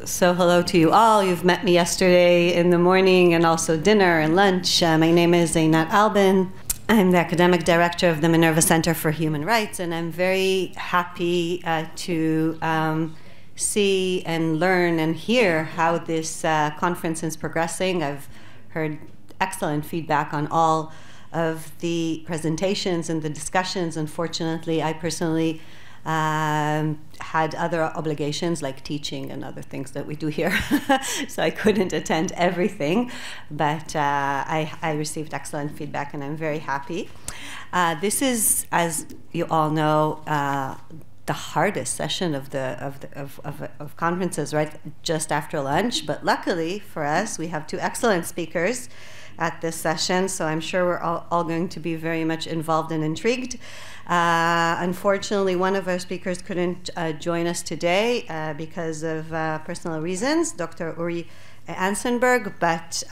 So hello to you all. You've met me yesterday in the morning and also dinner and lunch. My name is Zainat Albin. I'm the academic director of the Minerva Center for Human Rights, and I'm very happy to see and learn and hear how this conference is progressing. I've heard excellent feedback on all of the presentations and the discussions. Unfortunately, I personally had other obligations like teaching and other things that we do here, so I couldn't attend everything, but I received excellent feedback and I'm very happy. This is, as you all know, the hardest session of conferences, right? Just after lunch, but luckily for us, we have two excellent speakers at this session, so I'm sure we're all going to be very much involved and intrigued. Unfortunately, one of our speakers couldn't join us today because of personal reasons, Dr. Uri Ansenberg, but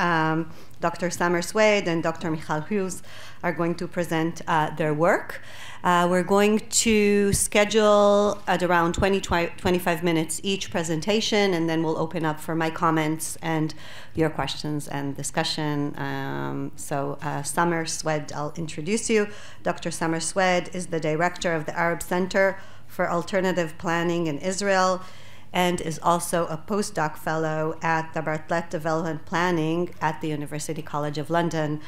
Dr. Samer Swade and Dr. Michal Hughes are going to present their work. We're going to schedule at around 20-25 minutes each presentation, and then we'll open up for my comments and your questions and discussion. Samer Swade, I'll introduce you. Dr. Samer Swade is the director of the Arab Center for Alternative Planning in Israel and is also a postdoc fellow at the Bartlett Development Planning at the University College of London.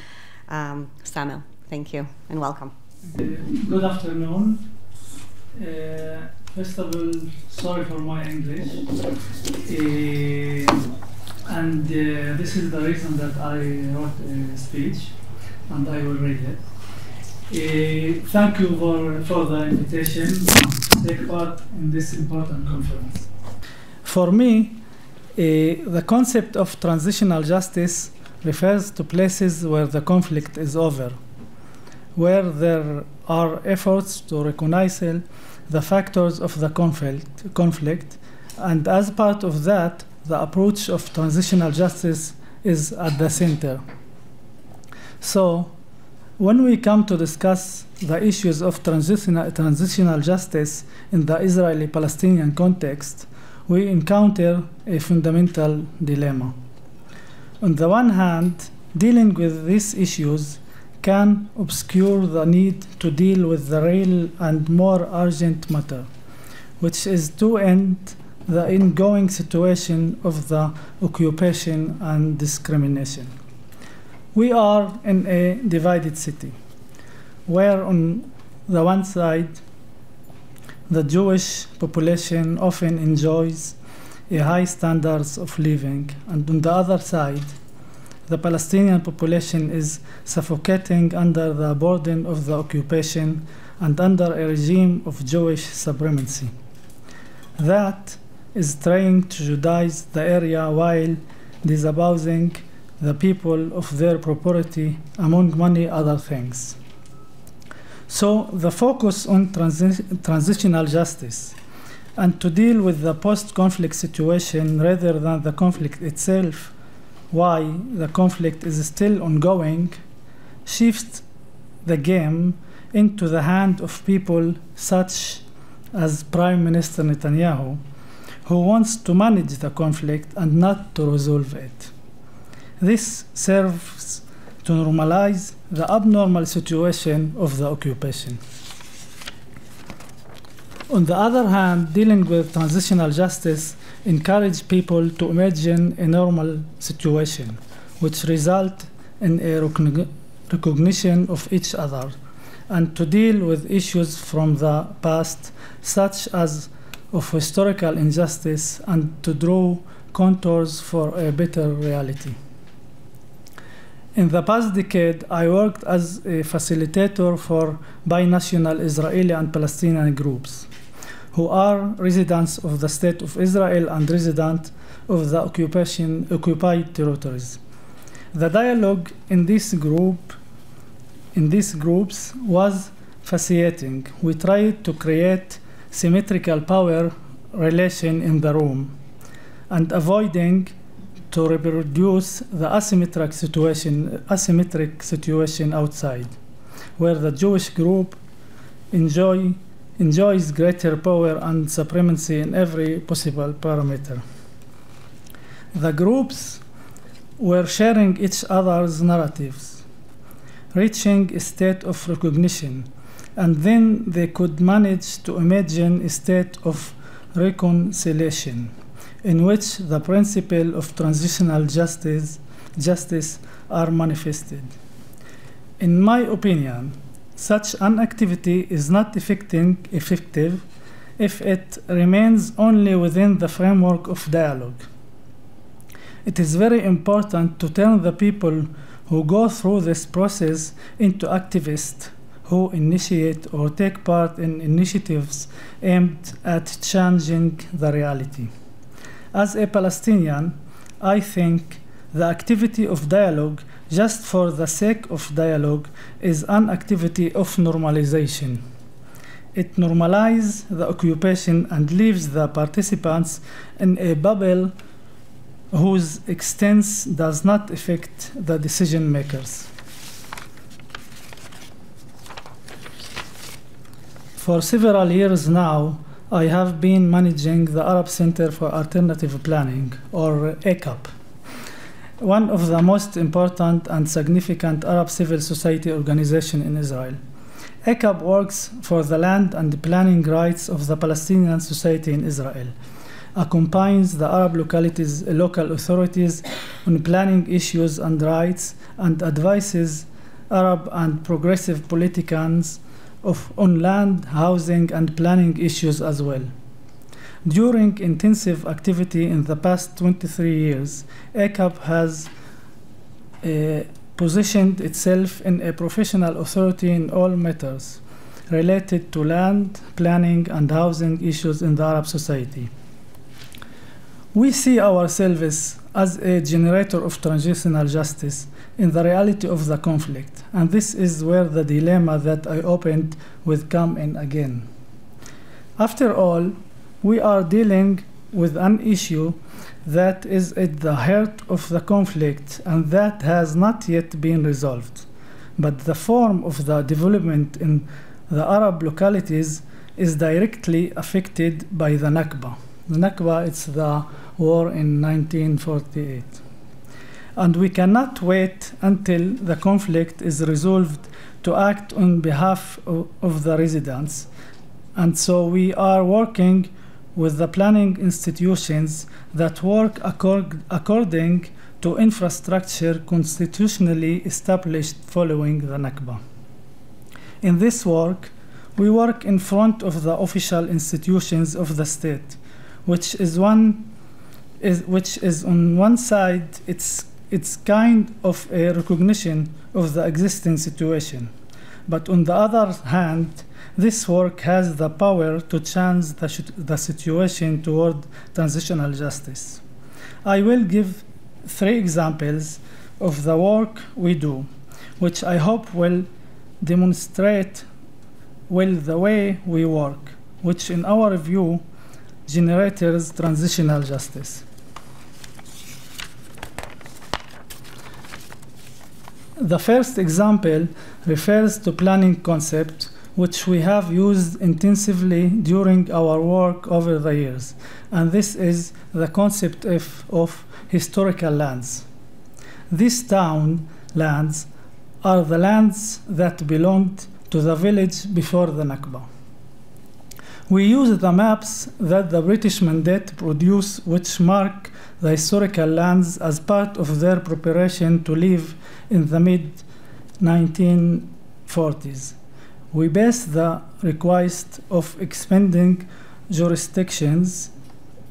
Samer, thank you and welcome. Good afternoon. First of all, sorry for my English. This is the reason that I wrote a speech, and I will read it. Thank you for the invitation to take part in this important conference. For me, the concept of transitional justice refers to places where the conflict is over, where there are efforts to reconcile the factors of the conflict, and as part of that, the approach of transitional justice is at the center. So, when we come to discuss the issues of transitional justice in the Israeli-Palestinian context, we encounter a fundamental dilemma. On the one hand, dealing with these issues can obscure the need to deal with the real and more urgent matter, which is to end the ongoing situation of the occupation and discrimination. We are in a divided city, where on the one side, the Jewish population often enjoys a high standards of living, and on the other side, the Palestinian population is suffocating under the burden of the occupation and under a regime of Jewish supremacy that is trying to Judaize the area while disabusing the people of their property, among many other things. So the focus on transitional justice and to deal with the post-conflict situation rather than the conflict itself, why the conflict is still ongoing, shifts the game into the hand of people such as Prime Minister Netanyahu, who wants to manage the conflict and not to resolve it. This serves to normalize the abnormal situation of the occupation. On the other hand, dealing with transitional justice encourages people to imagine a normal situation, which results in a recognition of each other, and to deal with issues from the past, such as of historical injustice, and to draw contours for a better reality. In the past decade, I worked as a facilitator for binational Israeli and Palestinian groups, who are residents of the State of Israel and residents of the occupied territories. The dialogue in these groups was fascinating. We tried to create symmetrical power relation in the room and avoiding to reproduce the asymmetric situation outside, where the Jewish group enjoys greater power and supremacy in every possible parameter. The groups were sharing each other's narratives, reaching a state of recognition, and then they could manage to imagine a state of reconciliation in which the principle of transitional justice are manifested. In my opinion, such an activity is not effective if it remains only within the framework of dialogue. It is very important to turn the people who go through this process into activists who initiate or take part in initiatives aimed at changing the reality. As a Palestinian, I think the activity of dialogue just for the sake of dialogue is an activity of normalization. It normalizes the occupation and leaves the participants in a bubble whose extent does not affect the decision makers. For several years now, I have been managing the Arab Center for Alternative Planning, or ACAP, one of the most important and significant Arab civil society organizations in Israel. ACAP works for the land and planning rights of the Palestinian society in Israel, accompanies the Arab local authorities on planning issues and rights, and advises Arab and progressive politicians on land, housing, and planning issues as well. During intensive activity in the past 23 years, ACAP has positioned itself in a professional authority in all matters related to land, planning, and housing issues in the Arab society. We see ourselves as a generator of transitional justice in the reality of the conflict, and this is where the dilemma that I opened with come in again. After all, we are dealing with an issue that is at the heart of the conflict and that has not yet been resolved. But the form of the development in the Arab localities is directly affected by the Nakba. The Nakba is the war in 1948. And we cannot wait until the conflict is resolved to act on behalf of the residents. And so we are working with the planning institutions that work according to infrastructure constitutionally established following the Nakba. In this work, we work in front of the official institutions of the state, which is on one side it's kind of a recognition of the existing situation, but on the other hand, this work has the power to change the situation toward transitional justice. I will give 3 examples of the work we do, which I hope will demonstrate well the way we work, which in our view generates transitional justice. The first example refers to planning concept, which we have used intensively during our work over the years, and this is the concept of historical lands. These town lands are the lands that belonged to the village before the Nakba. We use the maps that the British Mandate produced, which mark the historical lands as part of their preparation to leave in the mid-1940s. We base the request of expanding jurisdictions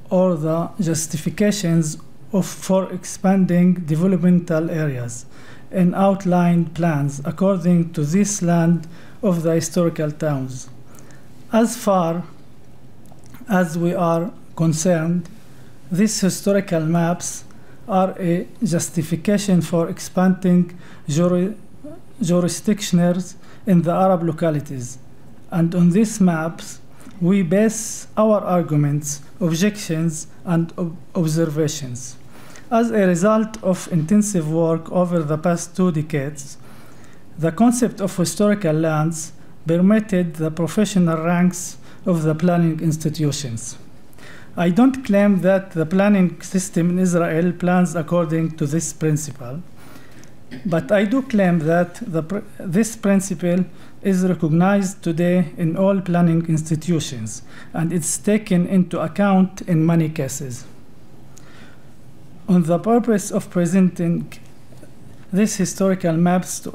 or the justifications for expanding developmental areas in outlined plans according to this land of the historical towns. As far as we are concerned, these historical maps are a justification for expanding jurisdictions in the Arab localities. And on these maps, we base our arguments, objections, and observations. As a result of intensive work over the past 2 decades, the concept of historical lands permeated the professional ranks of the planning institutions. I don't claim that the planning system in Israel plans according to this principle, but I do claim that this principle is recognized today in all planning institutions, and it's taken into account in many cases. On the purpose of presenting these historical maps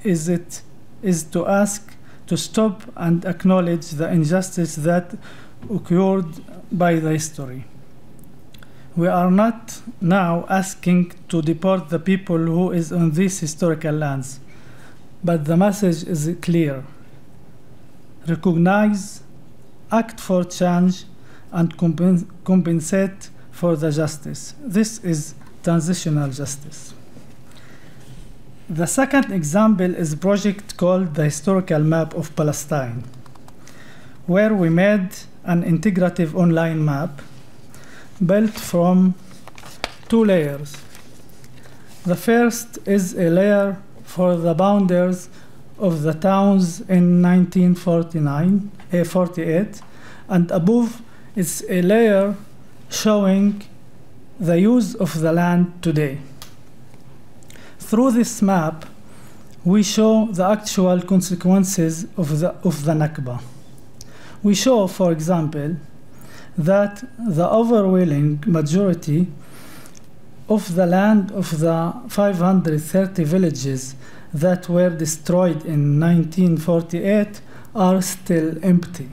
is to ask to stop and acknowledge the injustice that occurred by the history. We are not now asking to deport the people who is on these historical lands, but the message is clear. Recognize, act for change, and compensate for the justice. This is transitional justice. The second example is a project called the Historical Map of Palestine, where we made an integrative online map built from two layers. The first is a layer for the boundaries of the towns in 1948, and above is a layer showing the use of the land today. Through this map, we show the actual consequences of the Nakba. We show, for example, that the overwhelming majority of the land of the 530 villages that were destroyed in 1948 are still empty,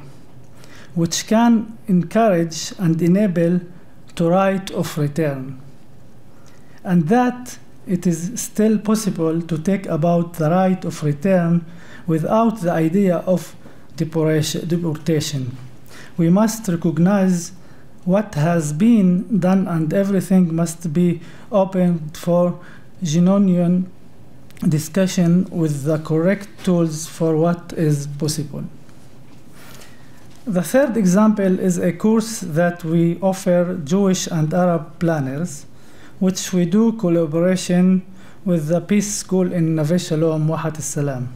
which can encourage and enable the right of return, and that it is still possible to take about the right of return without the idea of deportation. We must recognize what has been done, and everything must be opened for genuine discussion with the correct tools for what is possible. The third example is a course that we offer Jewish and Arab planners, which we do collaboration with the Peace School in Neve Shalom, Wahat al-Salam.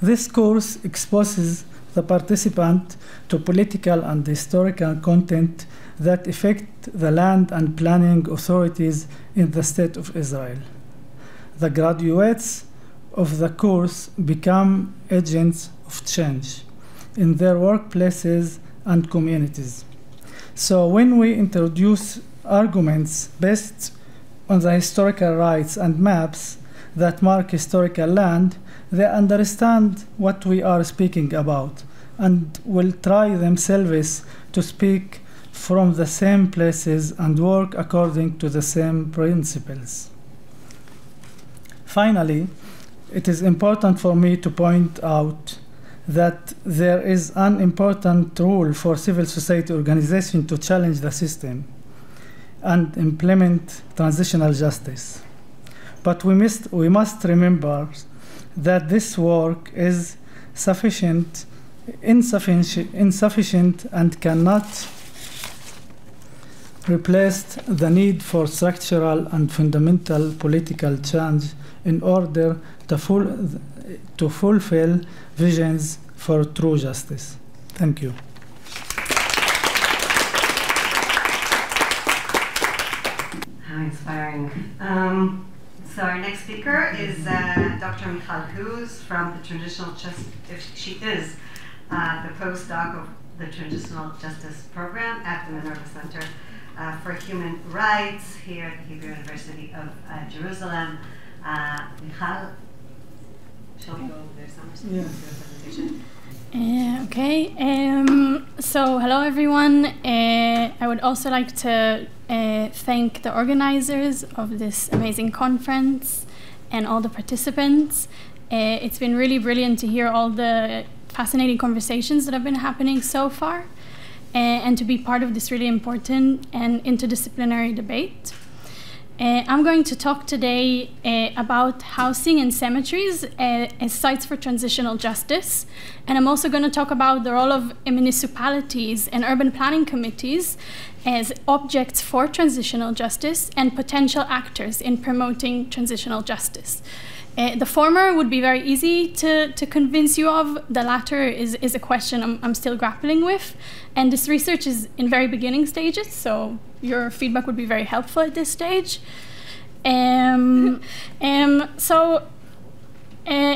This course exposes the participant to political and historical content that affect the land and planning authorities in the State of Israel. The graduates of the course become agents of change in their workplaces and communities. So when we introduce arguments based on the historical rights and maps that mark historical land, they understand what we are speaking about and will try themselves to speak from the same places and work according to the same principles. Finally, it is important for me to point out that there is an important role for civil society organizations to challenge the system and implement transitional justice. But we must remember that this work is insufficient and cannot replace the need for structural and fundamental political change in order to fulfill visions for true justice. Thank you. How inspiring. So our next speaker is Dr. Michal Hughes from the Transitional Justice. She is the postdoc of the Transitional Justice Program at the Minerva Center for Human Rights here at the Hebrew University of Jerusalem. Michal, shall we go there some your presentation? Okay. So hello everyone. I would also like to thank the organizers of this amazing conference and all the participants. It's been really brilliant to hear all the fascinating conversations that have been happening so far, and to be part of this really important and interdisciplinary debate. I'm going to talk today about housing and cemeteries as sites for transitional justice. And I'm also going to talk about the role of municipalities and urban planning committees as objects for transitional justice and potential actors in promoting transitional justice. The former would be very easy to convince you of. The latter is a question I'm still grappling with. And this research is in very beginning stages, so your feedback would be very helpful at this stage. In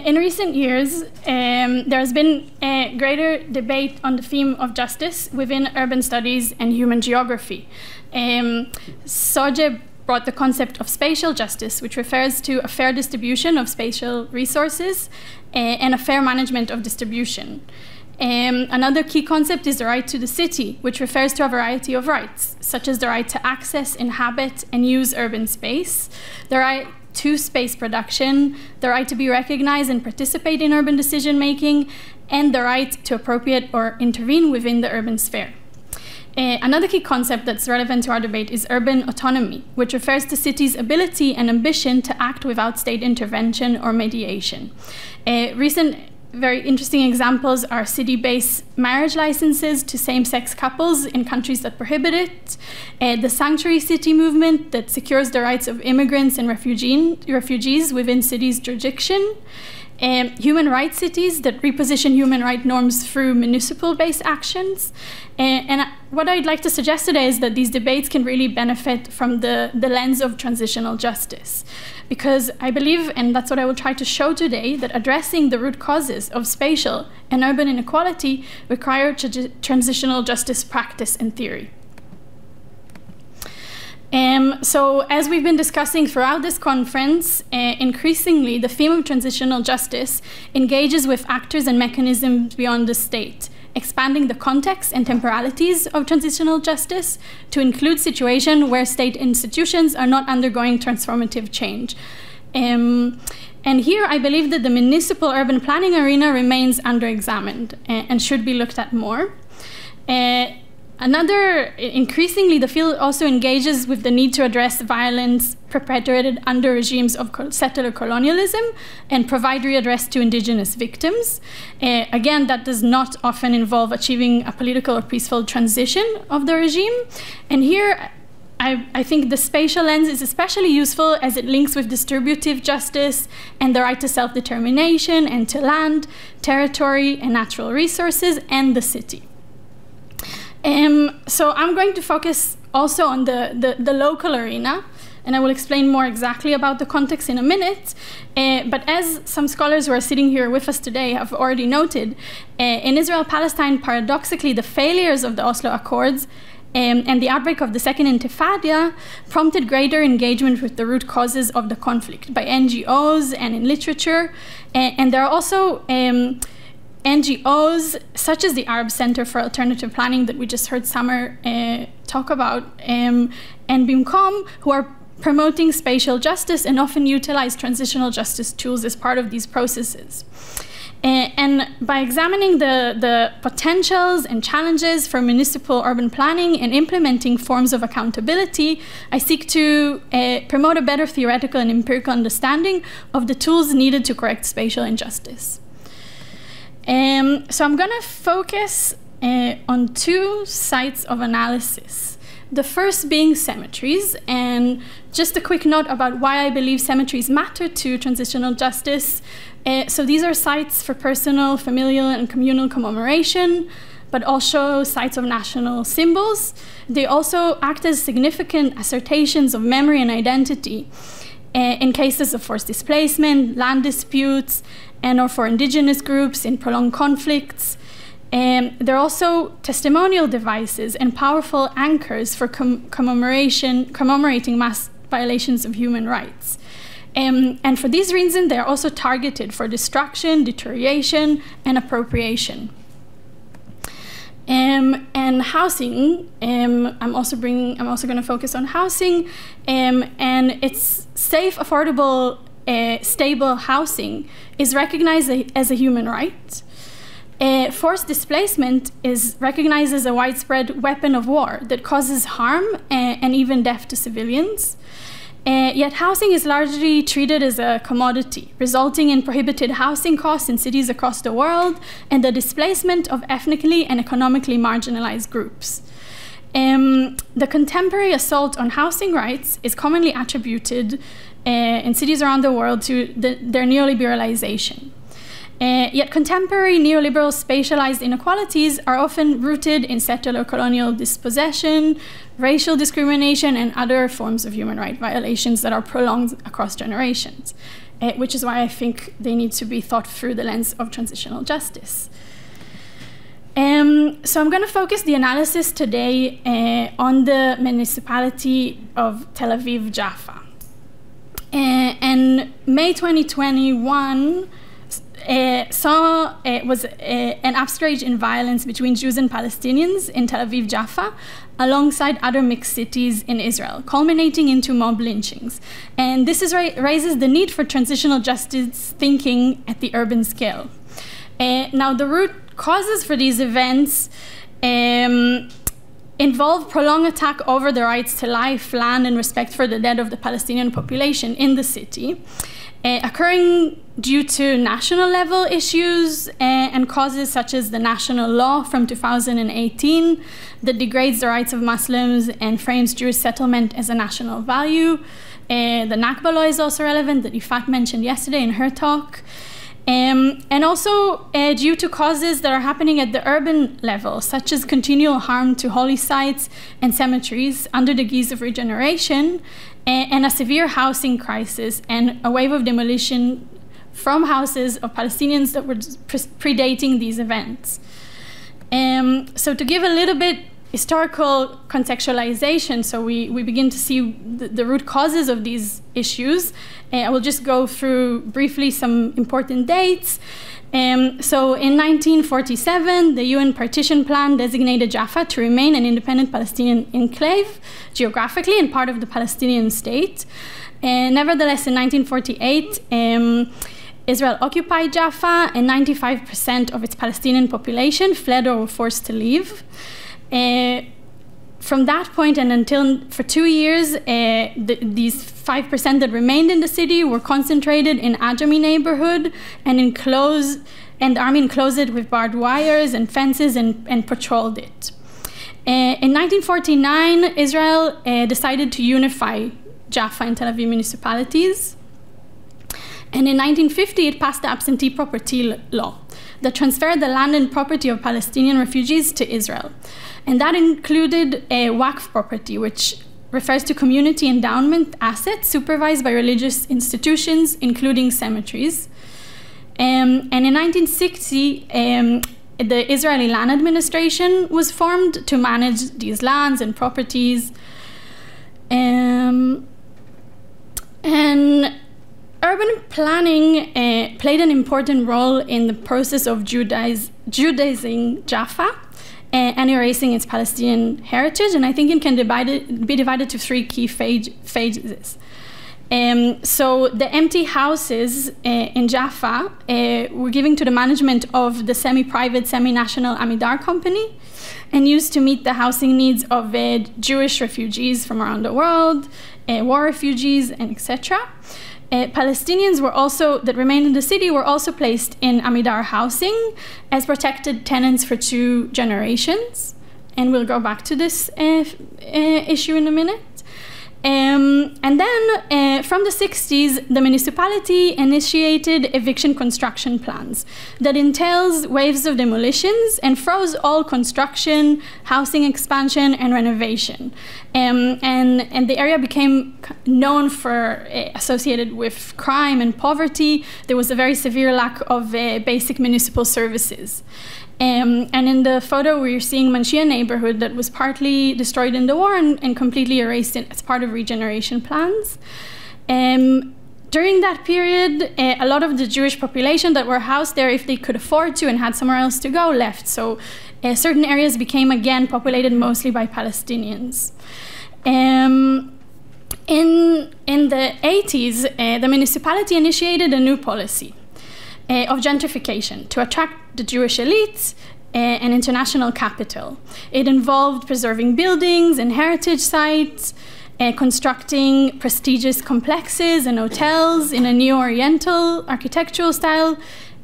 recent years, there has been a greater debate on the theme of justice within urban studies and human geography. Soje brought the concept of spatial justice, which refers to a fair distribution of spatial resources and a fair management of distribution. Another key concept is the right to the city, which refers to a variety of rights, such as the right to access, inhabit, and use urban space, the right to space production, the right to be recognized and participate in urban decision-making, and the right to appropriate or intervene within the urban sphere. Another key concept that's relevant to our debate is urban autonomy, which refers to cities' ability and ambition to act without state intervention or mediation. Recent very interesting examples are city-based marriage licenses to same-sex couples in countries that prohibit it, the sanctuary city movement that secures the rights of immigrants and refugees within cities' jurisdiction, human rights cities that reposition human rights norms through municipal-based actions. And what I'd like to suggest today is that these debates can really benefit from the lens of transitional justice. Because I believe, and that's what I will try to show today, that addressing the root causes of spatial and urban inequality require transitional justice practice and theory. So as we've been discussing throughout this conference, increasingly the theme of transitional justice engages with actors and mechanisms beyond the state, expanding the context and temporalities of transitional justice to include situations where state institutions are not undergoing transformative change. And here I believe that the municipal urban planning arena remains under-examined and should be looked at more. Increasingly, the field also engages with the need to address violence perpetrated under regimes of settler colonialism and provide redress to indigenous victims. Again, that does not often involve achieving a political or peaceful transition of the regime. And here, I think the spatial lens is especially useful as it links with distributive justice and the right to self-determination and to land, territory, and natural resources, and the city. So I'm going to focus also on the local arena, and I will explain more exactly about the context in a minute. But as some scholars who are sitting here with us today have already noted, in Israel-Palestine, paradoxically, the failures of the Oslo Accords and the outbreak of the Second Intifada prompted greater engagement with the root causes of the conflict by NGOs and in literature. And there are also NGOs, such as the Arab Center for Alternative Planning that we just heard Samer talk about, and BIMCOM, who are promoting spatial justice and often utilize transitional justice tools as part of these processes. And by examining the potentials and challenges for municipal urban planning and implementing forms of accountability, I seek to promote a better theoretical and empirical understanding of the tools needed to correct spatial injustice. So I'm going to focus on two sites of analysis. The first being cemeteries, and just a quick note about why I believe cemeteries matter to transitional justice. So these are sites for personal, familial, and communal commemoration, but also sites of national symbols. They also act as significant assertions of memory and identity in cases of forced displacement, land disputes, and or for indigenous groups in prolonged conflicts. They're also testimonial devices and powerful anchors for commemorating mass violations of human rights. And for these reasons, they're also targeted for destruction, deterioration, and appropriation. And housing, I'm also going to focus on housing, and it's safe, affordable, stable housing is recognized as a human right. Forced displacement is recognized as a widespread weapon of war that causes harm and even death to civilians. Yet housing is largely treated as a commodity, resulting in prohibited housing costs in cities across the world and the displacement of ethnically and economically marginalized groups. The contemporary assault on housing rights is commonly attributed in cities around the world to their neoliberalization. Yet contemporary neoliberal spatialized inequalities are often rooted in settler colonial dispossession, racial discrimination, and other forms of human rights violations that are prolonged across generations, which is why I think they need to be thought through the lens of transitional justice. So I'm going to focus the analysis today on the municipality of Tel Aviv Jaffa. And May 2021 was an upsurge in violence between Jews and Palestinians in Tel Aviv Jaffa, alongside other mixed cities in Israel, culminating into mob lynchings. And this raises the need for transitional justice thinking at the urban scale. Now, the root causes for these events involve prolonged attack over the rights to life, land, and respect for the dead of the Palestinian population in the city, occurring due to national level issues and causes such as the national law from 2018 that degrades the rights of Muslims and frames Jewish settlement as a national value. The Nakba law is also relevant, that Ifat mentioned yesterday in her talk. And also due to causes that are happening at the urban level, such as continual harm to holy sites and cemeteries under the guise of regeneration, and a severe housing crisis and a wave of demolition from houses of Palestinians that were predating these events. So to give a little bit historical contextualization, so we begin to see the root causes of these issues. I will just go through briefly some important dates. So in 1947, the UN partition plan designated Jaffa to remain an independent Palestinian enclave, geographically and part of the Palestinian state. Nevertheless, in 1948, Israel occupied Jaffa, and 95% of its Palestinian population fled or were forced to leave. From that point and until for 2 years, these 5% that remained in the city were concentrated in Ajami neighborhood and the army enclosed it with barbed wires and fences and patrolled it. In 1949, Israel decided to unify Jaffa and Tel Aviv municipalities. And in 1950, it passed the absentee property law that transferred the land and property of Palestinian refugees to Israel. And that included a Waqf property, which refers to community endowment assets supervised by religious institutions, including cemeteries. And in 1960, the Israeli Land Administration was formed to manage these lands and properties. And urban planning played an important role in the process of Judaizing Jaffa and erasing its Palestinian heritage. And I think it can be divided to three key phases. So the empty houses in Jaffa were given to the management of the semi-private, semi-national Amidar company and used to meet the housing needs of Jewish refugees from around the world, war refugees, and etc. Palestinians that remained in the city were also placed in Amidar housing as protected tenants for 2 generations. And we'll go back to this issue in a minute. And then from the 60s, the municipality initiated eviction construction plans that entails waves of demolitions and froze all construction, housing expansion, and renovation. And the area became known for associated with crime and poverty. There was a very severe lack of basic municipal services. And in the photo, we're seeing Manshia neighborhood that was partly destroyed in the war and completely erased as part of regeneration plans. During that period, a lot of the Jewish population that were housed there, if they could afford to and had somewhere else to go, left. So certain areas became again populated mostly by Palestinians. In the 80s, the municipality initiated a new policy of gentrification to attract the Jewish elites and international capital. It involved preserving buildings and heritage sites, constructing prestigious complexes and hotels in a neo-Oriental architectural style,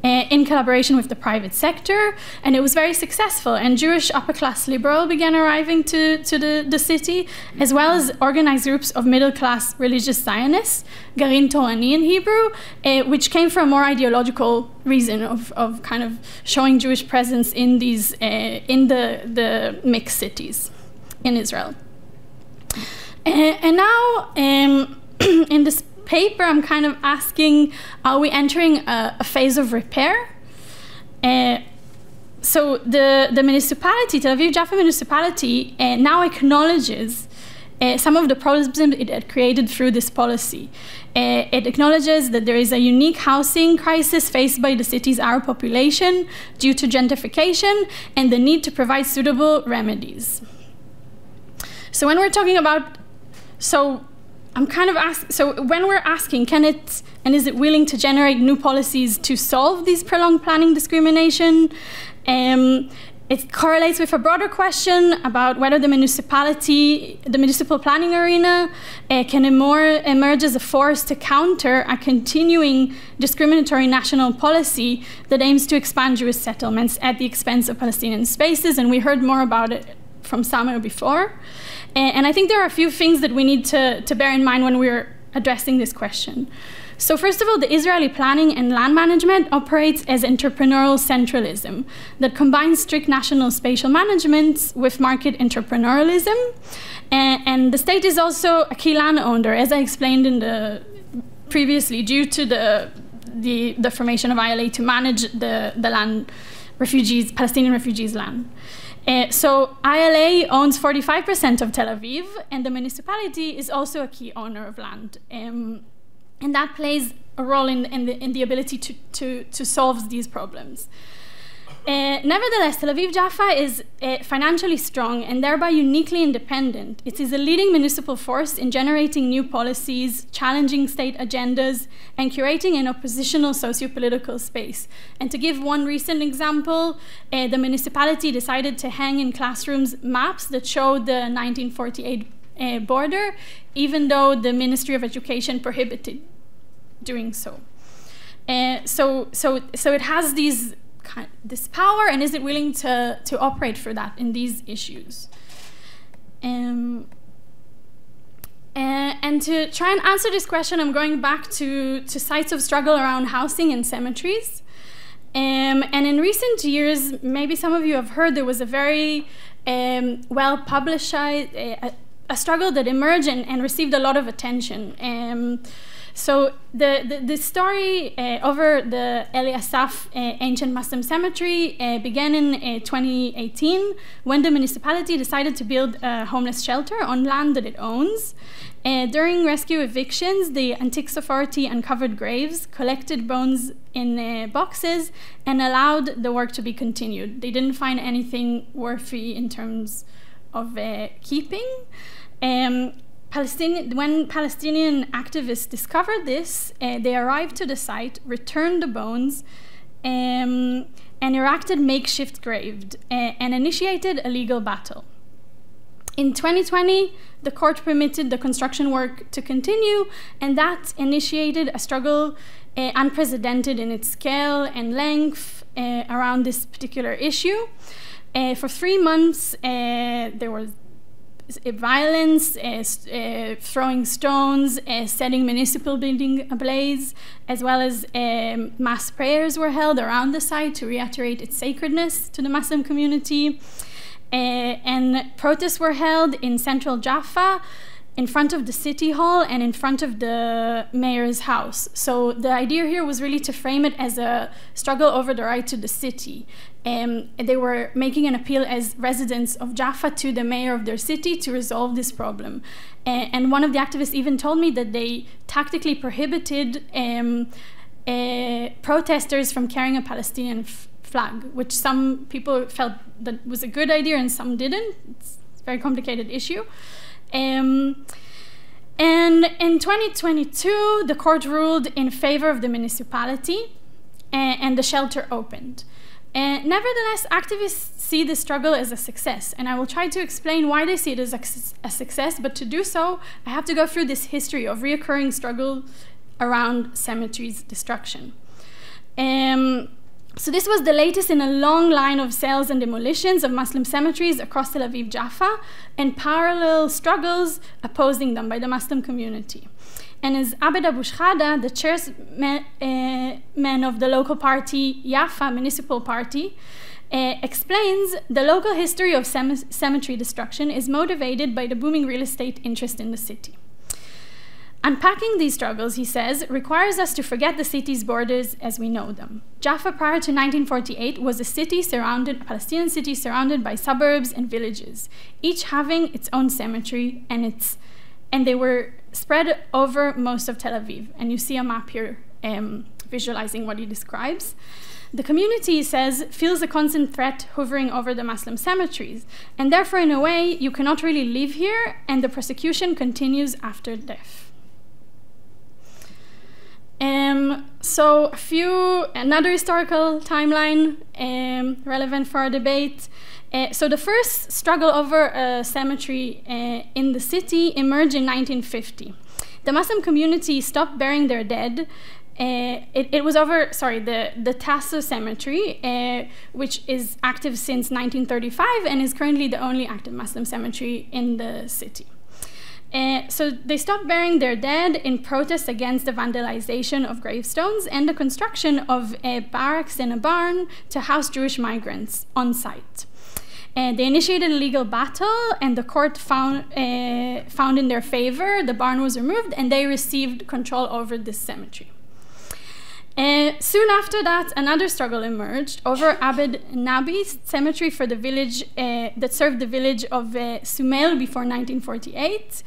in collaboration with the private sector, and it was very successful. And Jewish upper-class liberal began arriving to the city, as well as organized groups of middle-class religious Zionists, Garin Torani in Hebrew, which came for a more ideological reason of kind of showing Jewish presence in these in the mixed cities in Israel. And now, in this paper, I'm kind of asking, are we entering a phase of repair? So the municipality, Tel Aviv Jaffa municipality, now acknowledges some of the problems it had created through this policy. It acknowledges that there is a unique housing crisis faced by the city's Arab population due to gentrification and the need to provide suitable remedies. So when we're talking about, I'm kind of asking, so when we're asking, can it, and is it willing to generate new policies to solve these prolonged planning discrimination? It correlates with a broader question about whether the municipal planning arena can emerge as a force to counter a continuing discriminatory national policy that aims to expand Jewish settlements at the expense of Palestinian spaces, and we heard more about it from Samer before. And I think there are a few things that we need to bear in mind when we're addressing this question. So first of all, the Israeli planning and land management operates as entrepreneurial centralism that combines strict national spatial management with market entrepreneurialism. And the state is also a key landowner, as I explained previously, due to the formation of ILA to manage the land, Palestinian refugees' land. So ILA owns 45% of Tel Aviv, and the municipality is also a key owner of land. And that plays a role in the ability to solve these problems. Nevertheless, Tel Aviv Jaffa is financially strong and thereby uniquely independent. It is a leading municipal force in generating new policies, challenging state agendas, and curating an oppositional socio-political space. And to give one recent example, the municipality decided to hang in classrooms maps that showed the 1948 border, even though the Ministry of Education prohibited doing so. So it has this power, and is it willing to operate for that in these issues? And to try and answer this question, I'm going back to sites of struggle around housing and cemeteries. And in recent years, maybe some of you have heard, there was a very well-publicized a struggle that emerged and received a lot of attention. So the story over the Eli Asaf ancient Muslim cemetery began in 2018 when the municipality decided to build a homeless shelter on land that it owns. During rescue evictions, the Antiques Authority uncovered graves, collected bones in boxes, and allowed the work to be continued. They didn't find anything worthy in terms of keeping. When Palestinian activists discovered this, they arrived to the site, returned the bones, and erected makeshift graves, and initiated a legal battle. In 2020, the court permitted the construction work to continue, and that initiated a struggle unprecedented in its scale and length around this particular issue. For 3 months, there was violence, throwing stones, setting municipal building ablaze, as well as mass prayers were held around the site to reiterate its sacredness to the Muslim community. And protests were held in central Jaffa, in front of the city hall and in front of the mayor's house. So the idea here was really to frame it as a struggle over the right to the city. They were making an appeal as residents of Jaffa to the mayor of their city to resolve this problem. And one of the activists even told me that they tactically prohibited protesters from carrying a Palestinian flag, which some people felt that was a good idea and some didn't. It's a very complicated issue. And in 2022, the court ruled in favor of the municipality, and the shelter opened. Nevertheless, activists see the struggle as a success, and I will try to explain why they see it as a success, but to do so, I have to go through this history of reoccurring struggle around cemeteries' destruction. So this was the latest in a long line of sales and demolitions of Muslim cemeteries across Tel Aviv Jaffa, and parallel struggles opposing them by the Muslim community. And as Abed Abu Shkhada, the chairman of the local party, Jaffa Municipal Party, explains, the local history of cemetery destruction is motivated by the booming real estate interest in the city. Unpacking these struggles, he says, requires us to forget the city's borders as we know them. Jaffa prior to 1948 was a Palestinian city surrounded by suburbs and villages, each having its own cemetery, and they were spread over most of Tel Aviv. And you see a map here visualizing what he describes. The community, he says, feels a constant threat hovering over the Muslim cemeteries, and therefore, in a way, you cannot really live here, and the persecution continues after death. So another historical timeline relevant for our debate. So the first struggle over a cemetery in the city emerged in 1950. The Muslim community stopped burying their dead. It was over, the Tasso Cemetery, which is active since 1935 and is currently the only active Muslim cemetery in the city. So they stopped burying their dead in protest against the vandalization of gravestones and the construction of barracks in a barn to house Jewish migrants on site. They initiated a legal battle, and the court found in their favor. The barn was removed, and they received control over this cemetery. Soon after that, another struggle emerged over Abed Nabi's cemetery for the village that served the village of Sumail before 1948.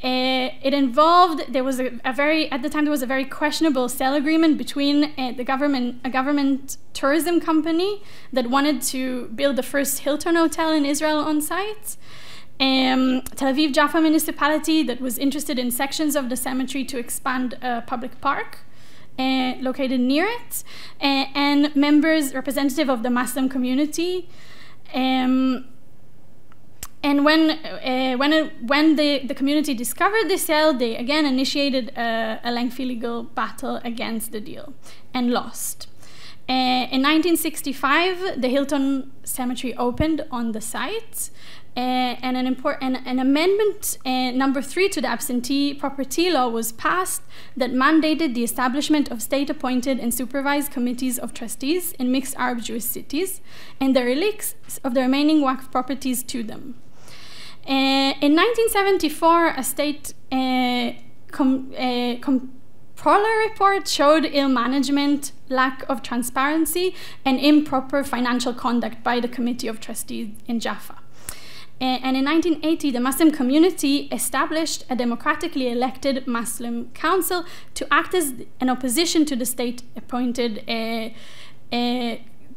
It involved, at the time there was a very questionable sale agreement between a government tourism company that wanted to build the first Hilton hotel in Israel on site, Tel Aviv Jaffa municipality that was interested in sections of the cemetery to expand a public park located near it, and representative of the Muslim community. And when the community discovered the sale, they again initiated a lengthy legal battle against the deal and lost. In 1965, the Hilton Cemetery opened on the site, and an amendment number 3 to the absentee property law was passed that mandated the establishment of state-appointed and supervised committees of trustees in mixed Arab Jewish cities and the relics of the remaining Waqf properties to them. In 1974, a state comptroller report showed ill management, lack of transparency, and improper financial conduct by the Committee of Trustees in Jaffa. And in 1980, the Muslim community established a democratically elected Muslim council to act as an opposition to the state-appointed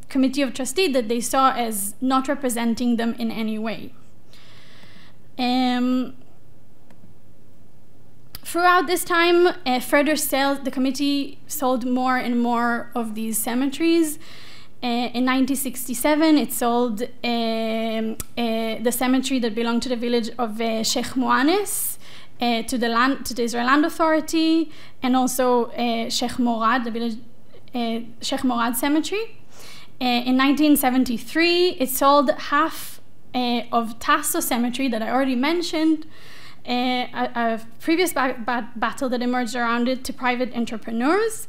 Committee of Trustees that they saw as not representing them in any way. Throughout this time, the committee sold more and more of these cemeteries. In 1967, it sold the cemetery that belonged to the village of Sheikh Muanes to the Israel Land Authority, and also Sheikh Morad, the village Sheikh Morad Cemetery. In 1973, it sold half of Tasso Cemetery that I already mentioned, a previous battle that emerged around it, to private entrepreneurs.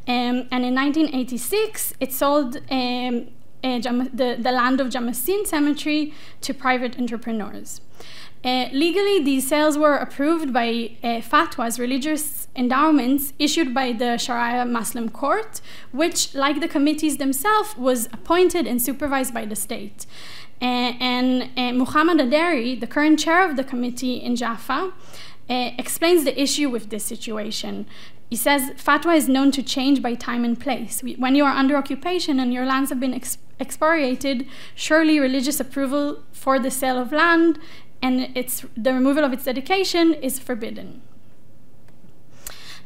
And in 1986, it sold the land of Jamasin Cemetery to private entrepreneurs. Legally, these sales were approved by fatwas, religious endowments, issued by the Sharia Muslim court, which, like the committees themselves, was appointed and supervised by the state. And Muhammad Aderi, the current chair of the committee in Jaffa, explains the issue with this situation. He says, fatwa is known to change by time and place. When you are under occupation and your lands have been expropriated, surely religious approval for the sale of land and the removal of its dedication is forbidden.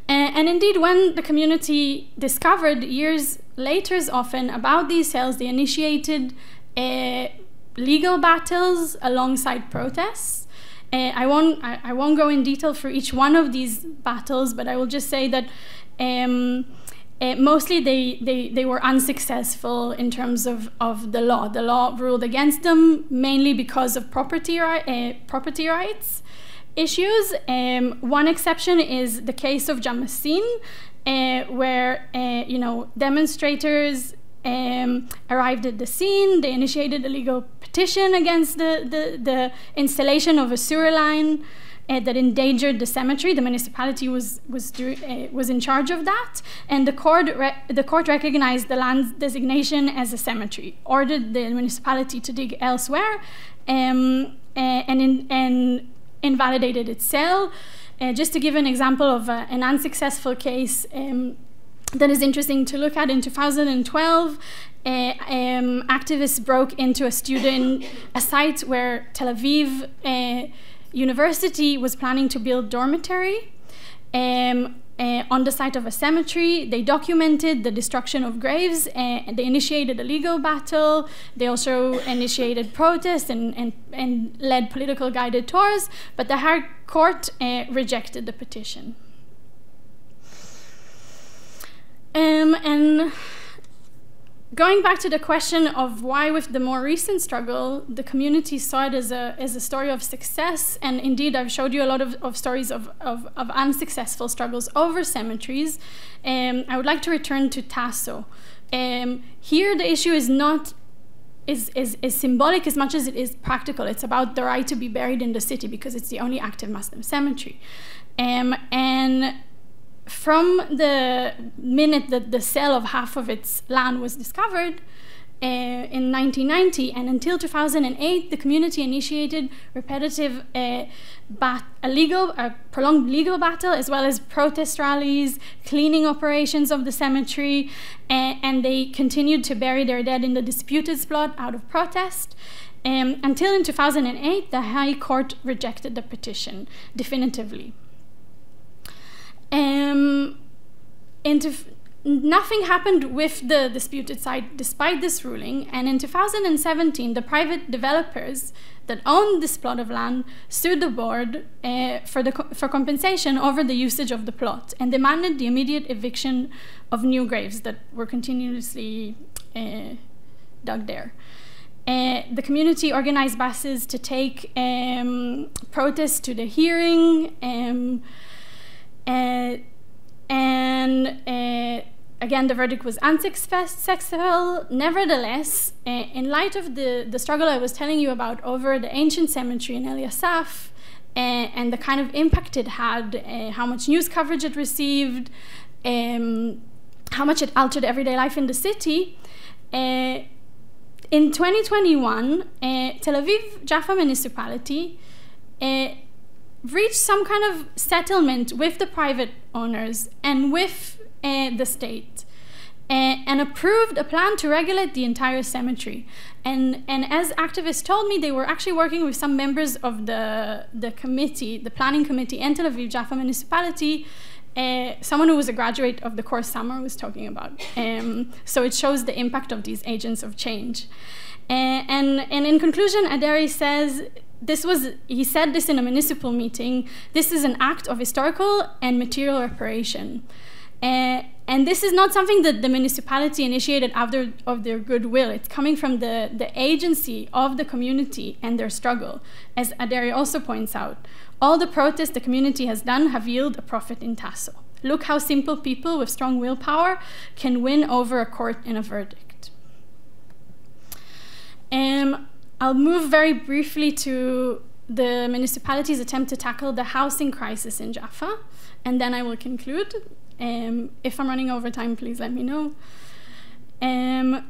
And indeed, when the community discovered years later often about these sales, they initiated legal battles alongside protests. I won't go in detail for each one of these battles, but I will just say that mostly they were unsuccessful in terms of the law. The law ruled against them mainly because of property rights issues. One exception is the case of Jamasin, where demonstrators arrived at the scene. They initiated a legal petition against the installation of a sewer line that endangered the cemetery. The municipality was in charge of that, and the court recognized the land's designation as a cemetery, ordered the municipality to dig elsewhere, and invalidated its sale. Just to give an example of an unsuccessful case that is interesting to look at, in 2012, activists broke into a site where Tel Aviv University was planning to build dormitory on the site of a cemetery. They documented the destruction of graves, and they initiated a legal battle. They also initiated protests and led political guided tours, but the High Court rejected the petition. And going back to the question of why, with the more recent struggle, the community saw it as a story of success, and indeed I've showed you a lot of stories of unsuccessful struggles over cemeteries, I would like to return to Tasso. Here the issue is not is symbolic as much as it is practical. It's about the right to be buried in the city because it's the only active Muslim cemetery. And from the minute that the sale of half of its land was discovered in 1990 and until 2008, the community initiated repetitive prolonged legal battle, as well as protest rallies, cleaning operations of the cemetery, and they continued to bury their dead in the disputed plot out of protest. Until in 2008, the High Court rejected the petition definitively. Nothing happened with the disputed site despite this ruling, and in 2017 the private developers that owned this plot of land sued the board for compensation over the usage of the plot and demanded the immediate eviction of new graves that were continuously dug there. The community organized buses to take protests to the hearing, again, the verdict was unsuccessful. Nevertheless, in light of the struggle I was telling you about over the ancient cemetery in El Yasaf, and the kind of impact it had, how much news coverage it received, how much it altered everyday life in the city, in 2021, Tel Aviv Jaffa municipality reached some kind of settlement with the private owners and with the state, and approved a plan to regulate the entire cemetery. And as activists told me, they were actually working with some members of the committee, the planning committee, and Tel Aviv Jaffa municipality. Someone who was a graduate of the course Summer was talking about. So it shows the impact of these agents of change. And in conclusion, Aderi says, he said this in a municipal meeting, this is an act of historical and material reparation. And this is not something that the municipality initiated out of their goodwill. It's coming from the agency of the community and their struggle. As Aderi also points out, all the protests the community has done have yielded a profit in Tasso. Look how simple people with strong willpower can win over a court in a verdict. I'll move very briefly to the municipality's attempt to tackle the housing crisis in Jaffa, and then I will conclude. If I'm running over time, please let me know.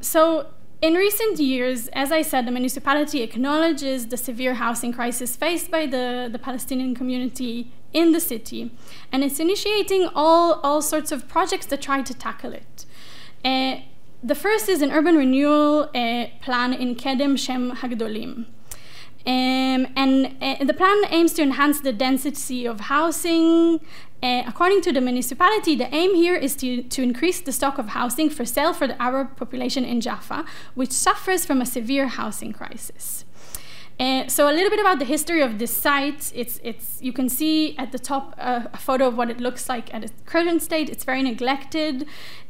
So in recent years, as I said, the municipality acknowledges the severe housing crisis faced by the Palestinian community in the city, and it's initiating all sorts of projects that try to tackle it. The first is an urban renewal plan in Kedem Shem Hagdolim. The plan aims to enhance the density of housing. According to the municipality, the aim here is to increase the stock of housing for sale for the Arab population in Jaffa, which suffers from a severe housing crisis. So a little bit about the history of this site. You can see at the top a photo of what it looks like at its current state. It's very neglected.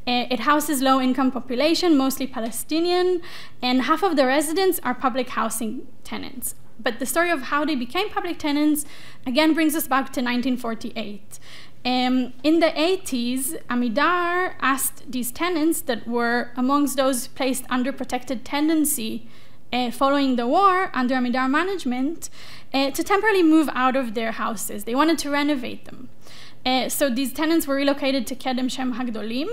It houses low-income population, mostly Palestinian, and half of the residents are public housing tenants. But the story of how they became public tenants, again, brings us back to 1948. In the 80s, Amidar asked these tenants that were amongst those placed under protected tenancy following the war under Amidar management to temporarily move out of their houses. They wanted to renovate them. So these tenants were relocated to Kedem Shem Hagdolim,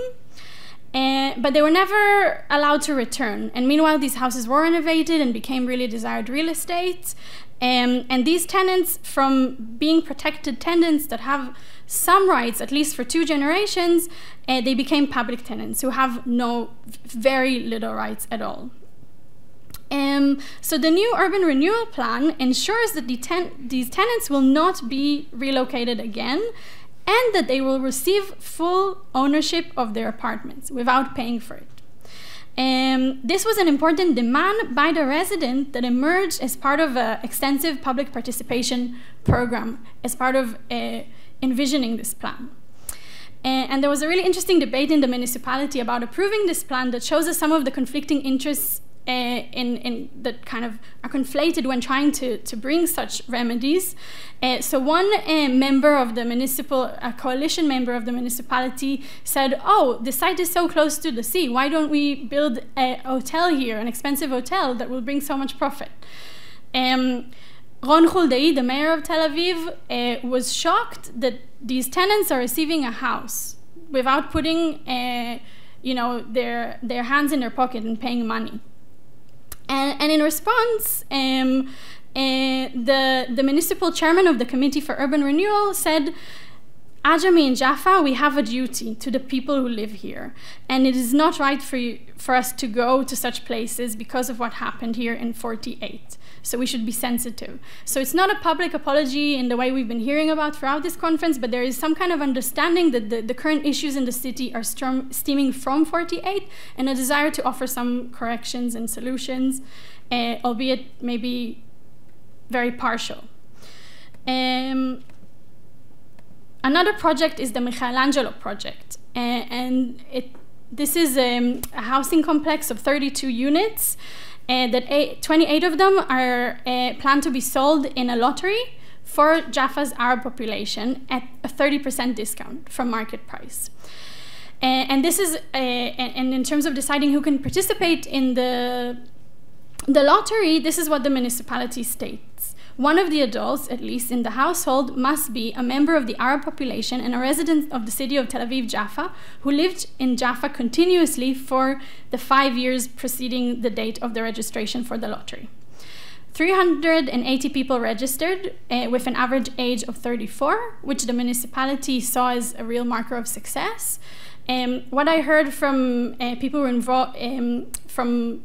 but they were never allowed to return. And meanwhile, these houses were renovated and became really desired real estate. And these tenants, from being protected tenants that have some rights, at least for 2 generations, they became public tenants who have very little rights at all. So the new urban renewal plan ensures that these tenants will not be relocated again, and that they will receive full ownership of their apartments without paying for it. This was an important demand by the resident that emerged as part of an extensive public participation program, as part of envisioning this plan. And there was a really interesting debate in the municipality about approving this plan that shows us some of the conflicting interests that kind of are conflated when trying to bring such remedies. So one member of the a coalition member of the municipality said, "Oh, the site is so close to the sea, why don't we build a hotel here, an expensive hotel that will bring so much profit?" Ron Huldai, the mayor of Tel Aviv, was shocked that these tenants are receiving a house without putting their hands in their pocket and paying money. And in response, the municipal chairman of the Committee for Urban Renewal said, "Ajami and Jaffa, we have a duty to the people who live here, and it is not right for us to go to such places because of what happened here in 48. So we should be sensitive." So it's not a public apology in the way we've been hearing about throughout this conference, but there is some kind of understanding that the current issues in the city are stemming from 48, and a desire to offer some corrections and solutions, albeit maybe very partial. Another project is the Michelangelo project, and this is a housing complex of 32 units. That 28 of them are planned to be sold in a lottery for Jaffa's Arab population at a 30% discount from market price. And this is, and in terms of deciding who can participate in the lottery, this is what the municipality states. One of the adults, at least in the household, must be a member of the Arab population and a resident of the city of Tel Aviv, Jaffa, who lived in Jaffa continuously for the 5 years preceding the date of the registration for the lottery. 380 people registered with an average age of 34, which the municipality saw as a real marker of success. What I heard from people who were involved, from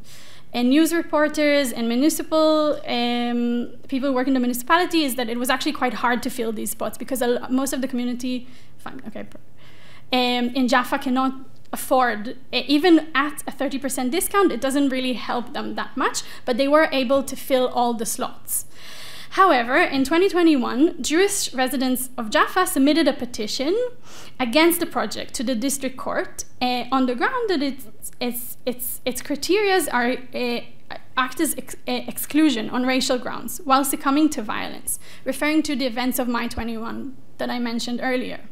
news reporters and municipal people who work in the municipality, is that it was actually quite hard to fill these spots because most of the community in Jaffa cannot afford, even at a 30% discount, it doesn't really help them that much, but they were able to fill all the slots. However, in 2021, Jewish residents of Jaffa submitted a petition against the project to the district court on the ground that its criteria act as exclusion on racial grounds while succumbing to violence, referring to the events of May 21 that I mentioned earlier.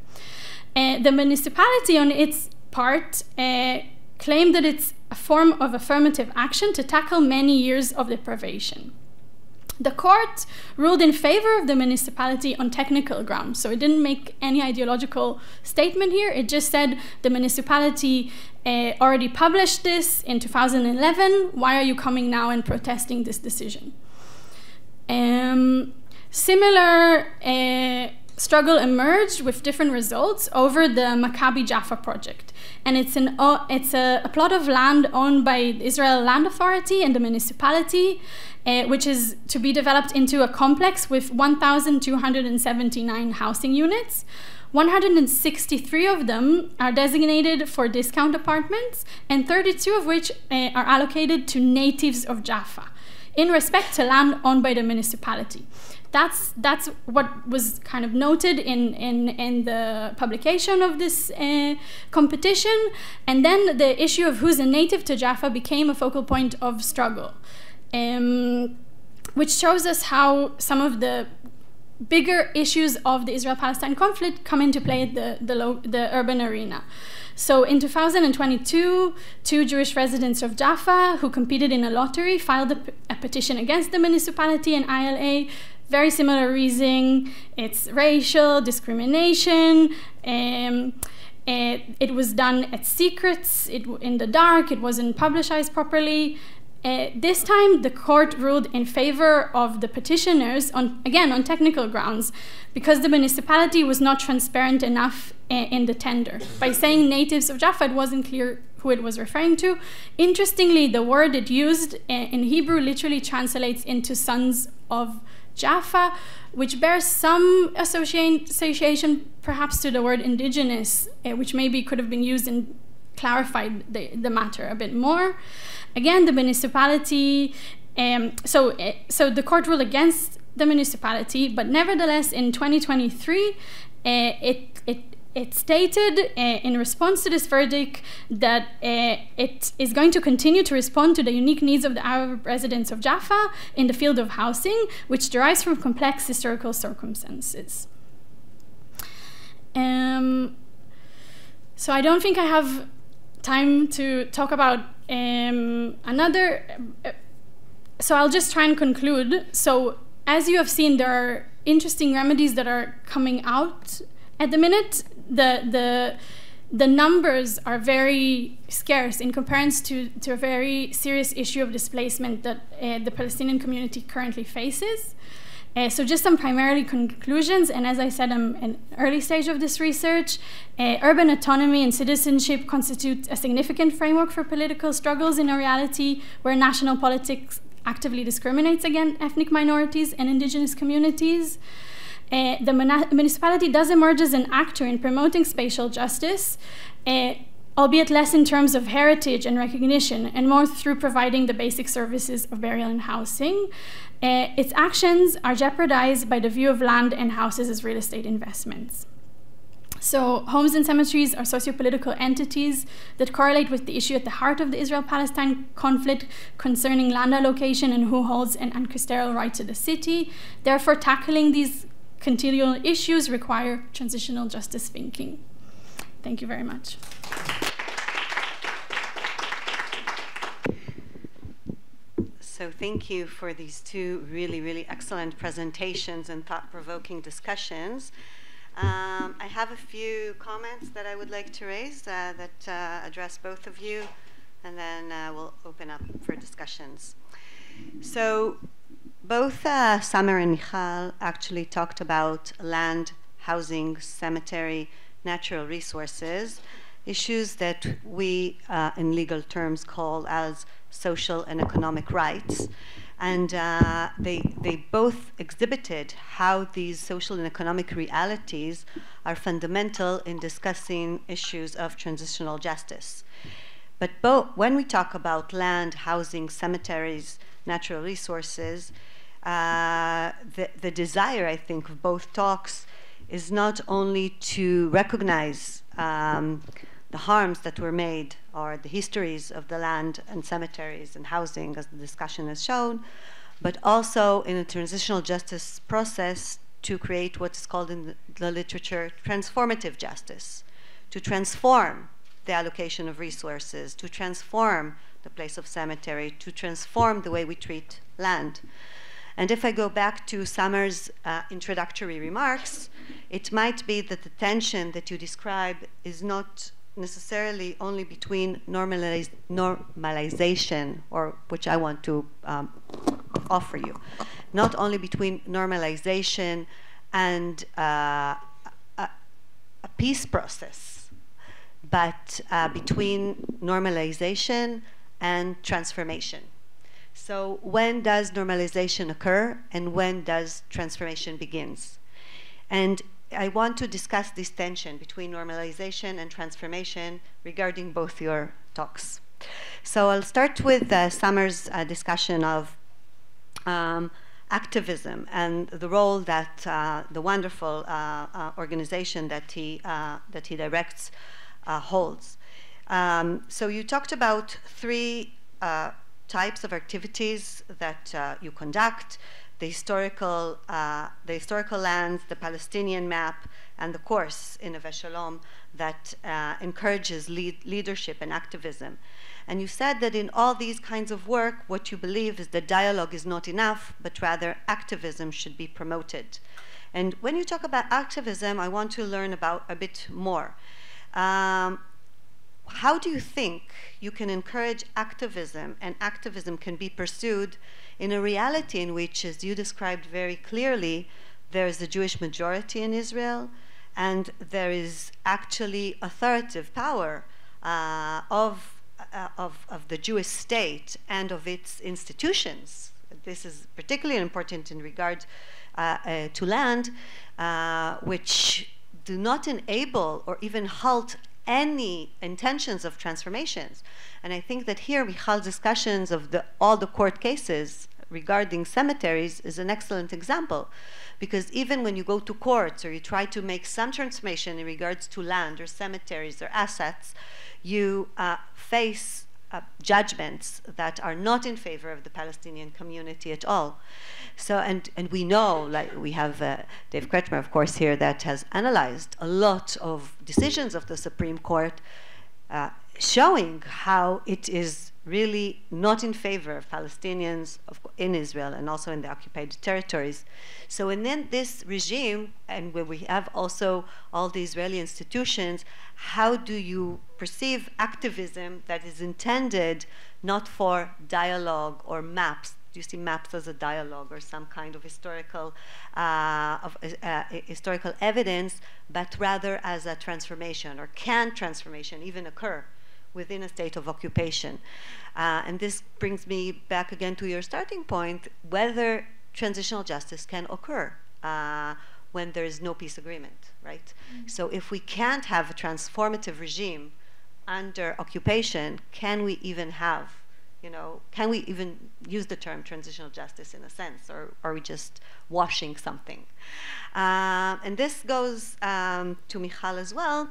The municipality, on its part, claimed that it's a form of affirmative action to tackle many years of deprivation. The court ruled in favor of the municipality on technical grounds, so it didn't make any ideological statement here. It just said the municipality already published this in 2011. Why are you coming now and protesting this decision? Similar struggle emerged with different results over the Maccabi Jaffa project. And it's a plot of land owned by the Israel Land Authority and the municipality, which is to be developed into a complex with 1,279 housing units. 163 of them are designated for discount apartments, and 32 of which are allocated to natives of Jaffa. in respect to land owned by the municipality. That's what was kind of noted in the publication of this competition. And then the issue of who's a native to Jaffa became a focal point of struggle, which shows us how some of the bigger issues of the Israel-Palestine conflict come into play at the urban arena. So in 2022, 2 Jewish residents of Jaffa who competed in a lottery filed a petition against the municipality and ILA. Very similar reasoning. It's racial discrimination. It was done at secrets, in the dark. It wasn't publicized properly. This time, the court ruled in favor of the petitioners, on technical grounds, because the municipality was not transparent enough in the tender. By saying natives of Jaffa, it wasn't clear who it was referring to. Interestingly, the word it used in Hebrew literally translates into sons of Jaffa, which bears some association perhaps to the word indigenous, which maybe could have been used and clarified the matter a bit more. Again, the municipality, so the court ruled against the municipality, but nevertheless in 2023, it stated in response to this verdict that it is going to continue to respond to the unique needs of the Arab residents of Jaffa in the field of housing, which derives from complex historical circumstances. So I don't think I have time to talk about another, so I'll just try and conclude. So as you have seen, there are interesting remedies that are coming out at the minute. The numbers are very scarce in comparison to a very serious issue of displacement that the Palestinian community currently faces. So just some primarily conclusions, and as I said, I'm in early stage of this research. Urban autonomy and citizenship constitute a significant framework for political struggles in a reality where national politics actively discriminates against ethnic minorities and indigenous communities. The municipality does emerge as an actor in promoting spatial justice, albeit less in terms of heritage and recognition, and more through providing the basic services of burial and housing. Its actions are jeopardized by the view of land and houses as real estate investments. So homes and cemeteries are socio-political entities that correlate with the issue at the heart of the Israel-Palestine conflict concerning land allocation and who holds an ancestral right to the city. Therefore, tackling these continual issues require transitional justice thinking. Thank you very much. So thank you for these 2 really, really excellent presentations and thought-provoking discussions. I have a few comments that I would like to raise that address both of you, and then we'll open up for discussions. So both Samer and Michal actually talked about land, housing, cemetery, natural resources, issues that we in legal terms call as social and economic rights. And they both exhibited how these social and economic realities are fundamental in discussing issues of transitional justice. But when we talk about land, housing, cemeteries, natural resources, the desire, I think, of both talks is not only to recognize the harms that were made or the histories of the land and cemeteries and housing, as the discussion has shown, but also in a transitional justice process to create what's called in the literature transformative justice, to transform the allocation of resources, to transform the place of cemetery, to transform the way we treat land. And if I go back to Samer's introductory remarks, it might be that the tension that you describe is not necessarily only between normalization, or which I want to offer you, not only between normalization and a peace process, but between normalization and transformation. So when does normalization occur and when does transformation begins? And I want to discuss this tension between normalization and transformation regarding both your talks. So I'll start with Samer's discussion of activism and the role that the wonderful organization that he directs holds. So you talked about three types of activities that you conduct: the historical lands, the Palestinian map, and the course in Neve Shalom that encourages leadership and activism. And you said that in all these kinds of work, what you believe is that dialogue is not enough, but rather activism should be promoted. And when you talk about activism, I want to learn about a bit more. How do you think you can encourage activism, and activism can be pursued in a reality in which, as you described very clearly, there is a Jewish majority in Israel, and there is actually authoritative power of the Jewish state and of its institutions? This is particularly important in regard to land, which do not enable or even halt any intentions of transformations. And I think that here Michal's discussions of all the court cases regarding cemeteries is an excellent example, because even when you go to courts or you try to make some transformation in regards to land or cemeteries or assets, you face judgments that are not in favor of the Palestinian community at all. So, and we know, like we have Dave Kretschmer, of course, here that has analyzed a lot of decisions of the Supreme Court showing how it is really not in favor of Palestinians in Israel and also in the occupied territories. So within this regime, and where we have also all the Israeli institutions, how do you perceive activism that is intended not for dialogue or maps? Do you see maps as a dialogue or some kind of historical evidence, but rather as a transformation? Or can transformation even occur within a state of occupation? And this brings me back again to your starting point, whether transitional justice can occur when there is no peace agreement, right? Mm-hmm. So if we can't have a transformative regime under occupation, can we even have, can we even use the term transitional justice in a sense, or are we just washing something? And this goes to Michal as well.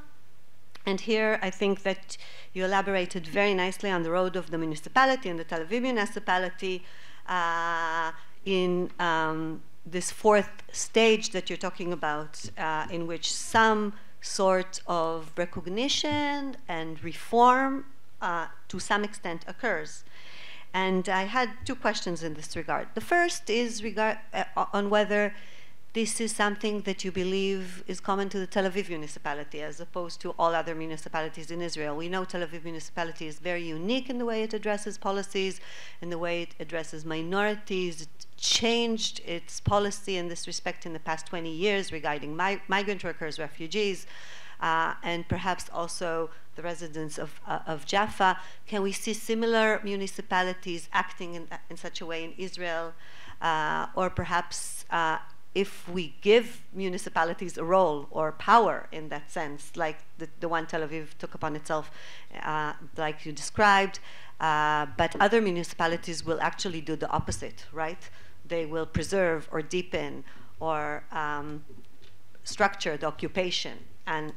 And here I think that you elaborated very nicely on the role of the municipality and the Tel Aviv municipality in this fourth stage that you're talking about, in which some sort of recognition and reform to some extent occurs. And I had two questions in this regard. The first is on whether this is something that you believe is common to the Tel Aviv municipality as opposed to all other municipalities in Israel. We know Tel Aviv municipality is very unique in the way it addresses policies, in the way it addresses minorities. It changed its policy in this respect in the past 20 years regarding migrant workers, refugees, and perhaps also the residents of Jaffa. Can we see similar municipalities acting in such a way in Israel? Or perhaps if we give municipalities a role or power in that sense, like the one Tel Aviv took upon itself, like you described, but other municipalities will actually do the opposite, right? They will preserve or deepen or structure the occupation. And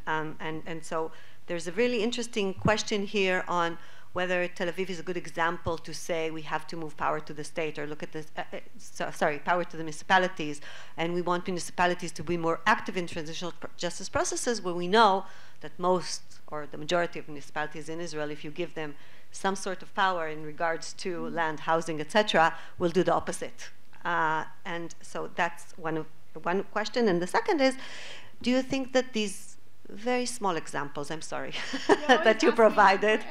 so there's a really interesting question here on whether Tel Aviv is a good example to say we have to move power to the state, or look at this, power to the municipalities, and we want municipalities to be more active in transitional justice processes, where we know that most or the majority of municipalities in Israel, if you give them some sort of power in regards to land, housing, etc., will do the opposite. And so that's one question. And the second is, do you think that these very small examples, I'm sorry, that you provided.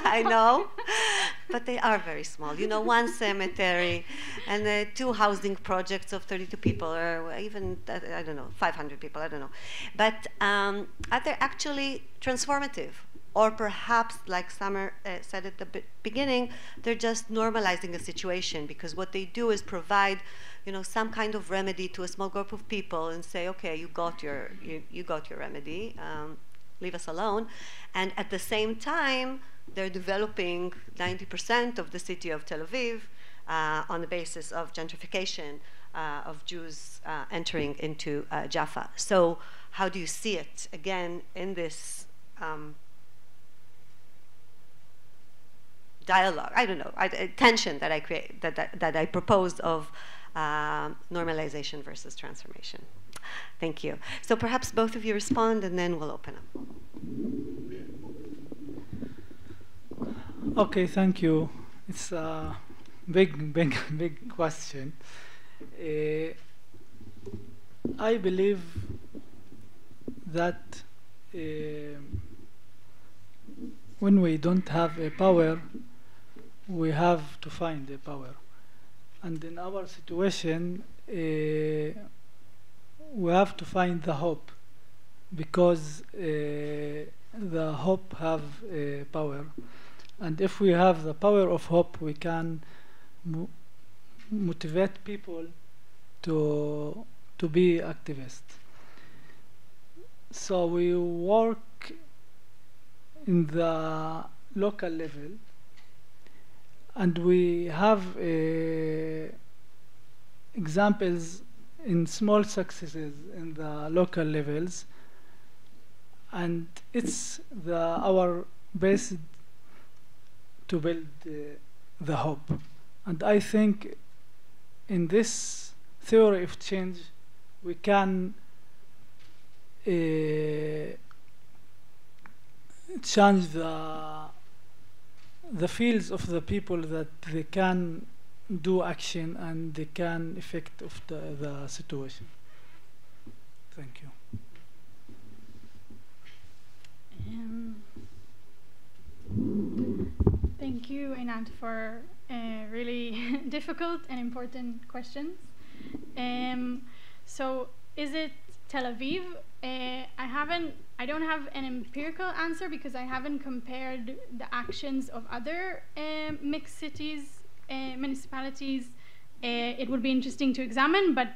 I know, but they are very small. One cemetery and 2 housing projects of 32 people, or even, I don't know, 500 people, I don't know. But are they actually transformative? Or perhaps, like Summer said at the beginning, they're just normalizing a situation, because what they do is provide, some kind of remedy to a small group of people and say, okay, you got your remedy, leave us alone. And at the same time, they're developing 90% of the city of Tel Aviv on the basis of gentrification of Jews entering into Jaffa. So how do you see it, again, in this dialogue, I don't know, tension that I create, that I propose of normalization versus transformation? Thank you. So perhaps both of you respond, and then we'll open up. Okay, thank you. It's a big question. I believe that when we don't have a power, we have to find a power. And in our situation, we have to find the hope, because the hope have power. And if we have the power of hope, we can motivate people to be activists. So we work in the local level, and we have examples in small successes in the local levels, and it's our base to build the hope. And I think in this theory of change, we can change the fields of the people, that they can do action and they can affect of the situation. Thank you. Thank you, Einat, for really difficult and important questions. So, is it Tel Aviv? I don't have an empirical answer, because I haven't compared the actions of other mixed cities, municipalities. It would be interesting to examine, but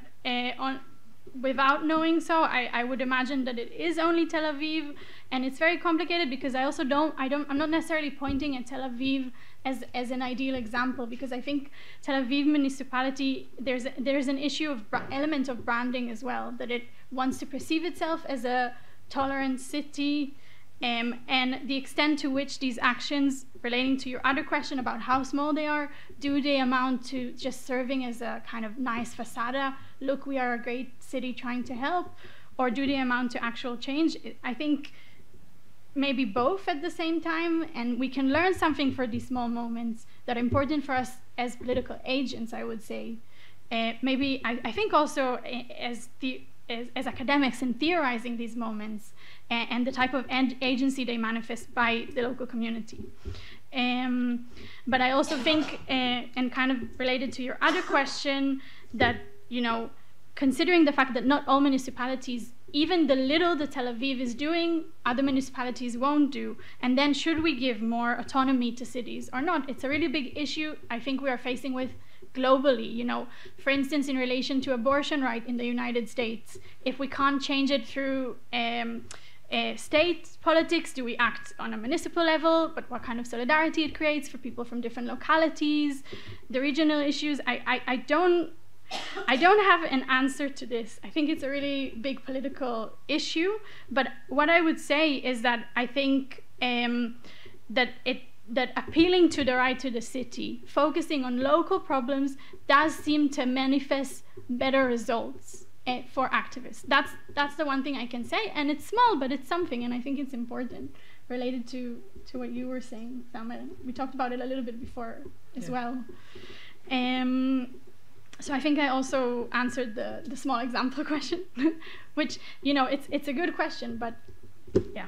without knowing so, I would imagine that it is only Tel Aviv, and it's very complicated, because I'm not necessarily pointing at Tel Aviv as an ideal example, because I think Tel Aviv municipality, there's an issue of element of branding as well, that it wants to perceive itself as a tolerant city, and the extent to which these actions, relating to your other question about how small they are, do they amount to just serving as a kind of nice facade, look, we are a great city trying to help, or do they amount to actual change? I think maybe both at the same time, and we can learn something for these small moments that are important for us as political agents, I would say. Maybe I think also as academics in theorizing these moments and the type of agency they manifest by the local community. But I also think, and kind of related to your other question, that, considering the fact that not all municipalities, even the little that Tel Aviv is doing, other municipalities won't do. And then should we give more autonomy to cities or not? It's a really big issue I think we are facing with globally. For instance, in relation to abortion right in the United States, if we can't change it through state politics, do we act on a municipal level? But what kind of solidarity it creates for people from different localities, the regional issues, I don't have an answer to this. I think it's a really big political issue. But what I would say is that I think that appealing to the right to the city, focusing on local problems, does seem to manifest better results for activists. That's the one thing I can say, and it's small, but it's something, and I think it's important. Related to what you were saying, Samuel, we talked about it a little bit before as well. So I think I also answered the small example question, which, it's a good question, but yeah.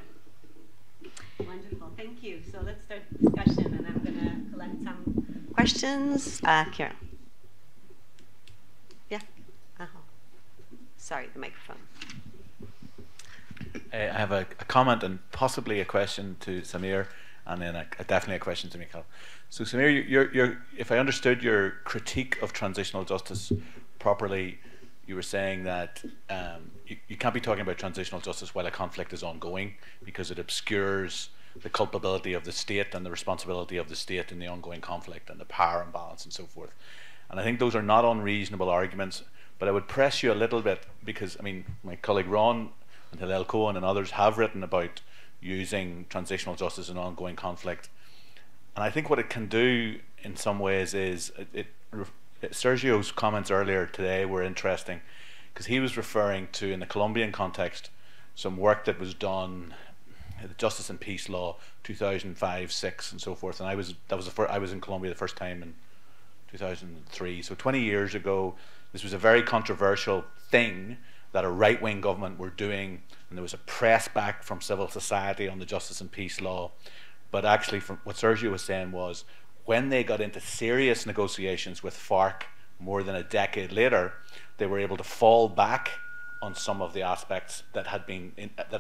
Wonderful, thank you. So let's start the discussion, and I'm going to collect some questions. Kira. Yeah. Sorry, the microphone. I have a comment and possibly a question to Samir, and then definitely a question to Michael. So Samir, if I understood your critique of transitional justice properly, you were saying that you can't be talking about transitional justice while a conflict is ongoing, because it obscures the culpability of the state and the responsibility of the state in the ongoing conflict and the power imbalance and so forth. And I think those are not unreasonable arguments, but I would press you a little bit because, I mean, my colleague Ron and Hillel Cohen and others have written about using transitional justice in ongoing conflict. And I think what it can do in some ways is, Sergio's comments earlier today were interesting because he was referring to, in the Colombian context, some work that was done, the Justice and Peace Law, 2005, 6, and so forth. And I was in Colombia the first time in 2003. So 20 years ago, this was a very controversial thing that a right-wing government were doing, and there was a press back from civil society on the Justice and Peace Law. But actually, from what Sergio was saying was, when they got into serious negotiations with FARC more than a decade later, they were able to fall back on some of the aspects that had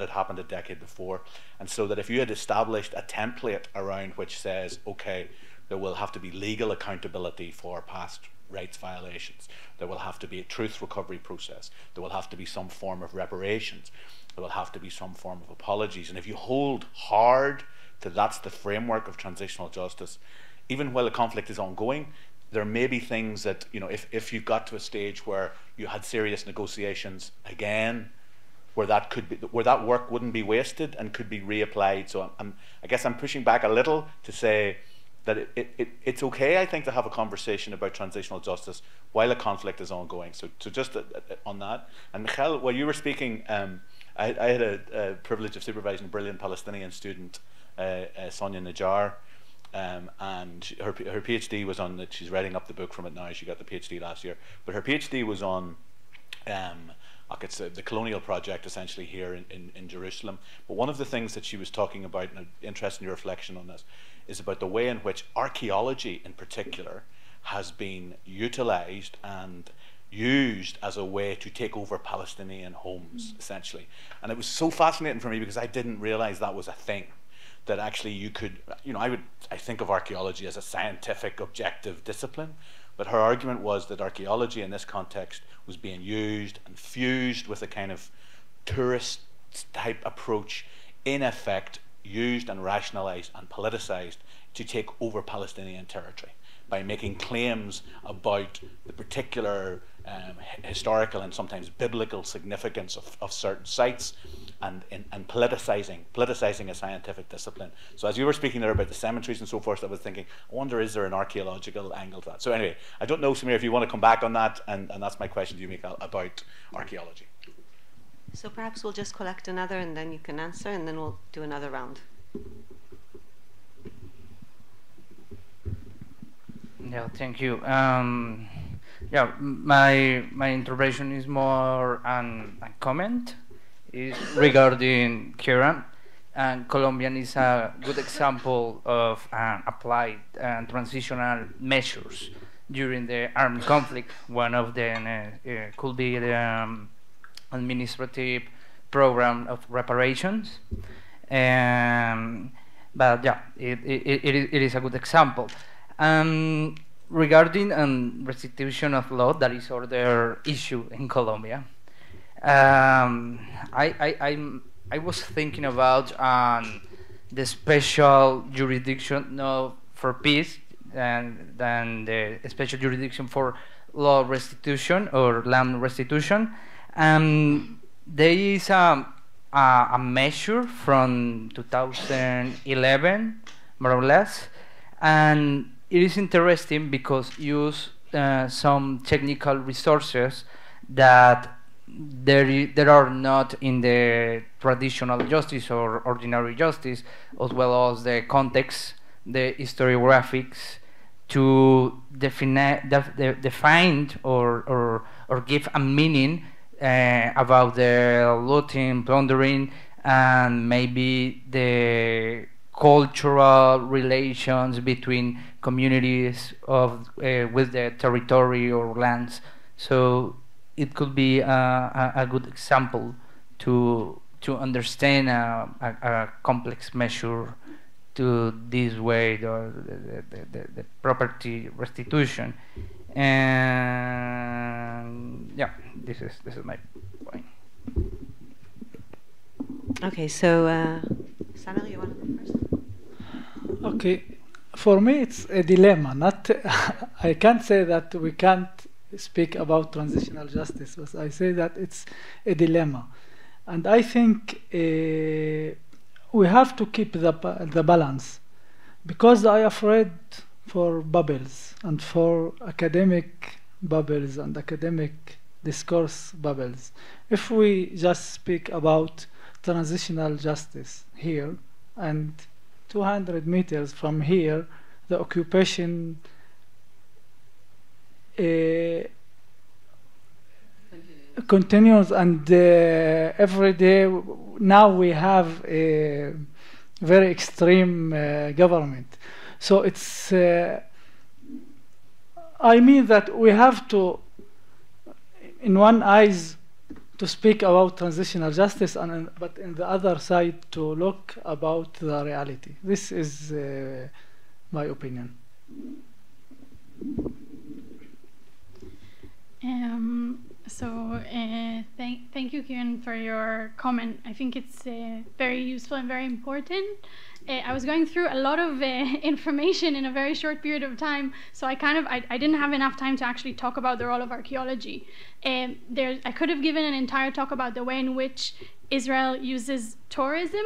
happened a decade before. And so that if you had established a template around which says, okay, there will have to be legal accountability for past rights violations, there will have to be a truth recovery process, there will have to be some form of reparations, there will have to be some form of apologies. And if you hold hard to that's the framework of transitional justice, even while the conflict is ongoing, there may be things that, you know, if you got to a stage where you had serious negotiations again, where that work wouldn't be wasted and could be reapplied. So I guess I'm pushing back a little to say that it's okay, I think, to have a conversation about transitional justice while a conflict is ongoing. So just on that. And Michal, while you were speaking, I had a privilege of supervising a brilliant Palestinian student, Sonia Najjar, and her PhD was on that. She's writing up the book from it now. She got the PhD last year, but her PhD was on it's the colonial project essentially here in Jerusalem. But one of the things that she was talking about, and I'm interested in your reflection on this, is about the way in which archaeology in particular has been utilized and used as a way to take over Palestinian homes, essentially. And it was so fascinating for me because I didn't realize that was a thing. That actually you could, you know, I think of archaeology as a scientific, objective discipline, but her argument was that archaeology in this context was being used and fused with a kind of tourist type approach, in effect used and rationalized and politicized to take over Palestinian territory by making claims about the particular historical and sometimes biblical significance of certain sites, and politicizing a scientific discipline. So as you were speaking there about the cemeteries and so forth, I was thinking, I wonder, is there an archaeological angle to that? So anyway, I don't know, Samir, if you want to come back on that, and that's my question to you, Michal, about archaeology. So perhaps we'll just collect another and then you can answer, and then we'll do another round. Yeah, thank you. Yeah, my intervention is more a comment is regarding Kieran, and Colombian is a good example of applied and transitional measures during the armed conflict. One of them could be the administrative program of reparations, but yeah, it is a good example. Regarding restitution of law, that is other issue in Colombia. I was thinking about the special jurisdiction, no, for peace, and then the special jurisdiction for law restitution or land restitution. There is a measure from 2011, more or less, and it is interesting because use some technical resources that there are not in the traditional justice or ordinary justice, as well as the context, the historiographics, to define or give a meaning about the looting, plundering, and maybe the cultural relations between communities of with the territory or lands. So it could be a good example to understand a complex measure to this way, the property restitution. And yeah, this is my point. Okay, so Samuel, you want to go first? Okay, for me it's a dilemma. Not, I can't say that we can't speak about transitional justice, but I say that it's a dilemma, and I think we have to keep the balance, because I afraid for bubbles and for academic bubbles and academic discourse bubbles. If we just speak about transitional justice here, and 200 meters from here, the occupation continues, and every day now we have a very extreme government. So it's, I mean that we have to, in one eyes, to speak about transitional justice, and but in the other side to look about the reality. This is my opinion. Thank you, Kieran, for your comment. I think it's very useful and very important. I was going through a lot of information in a very short period of time, so I didn't have enough time to actually talk about the role of archaeology. I could have given an entire talk about the way in which Israel uses tourism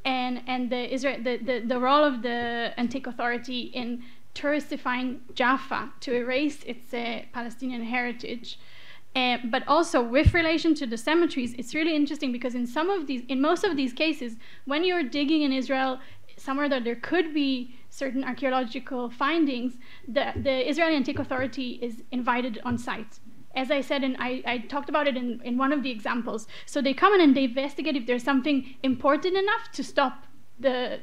and the role of the Antique Authority in touristifying Jaffa to erase its Palestinian heritage. But also with relation to the cemeteries, it's really interesting because in most of these cases, when you're digging in Israel, somewhere that there could be certain archaeological findings, the Israeli Antique Authority is invited on site. As I said, and I talked about it in one of the examples. So they come in and they investigate if there's something important enough to stop the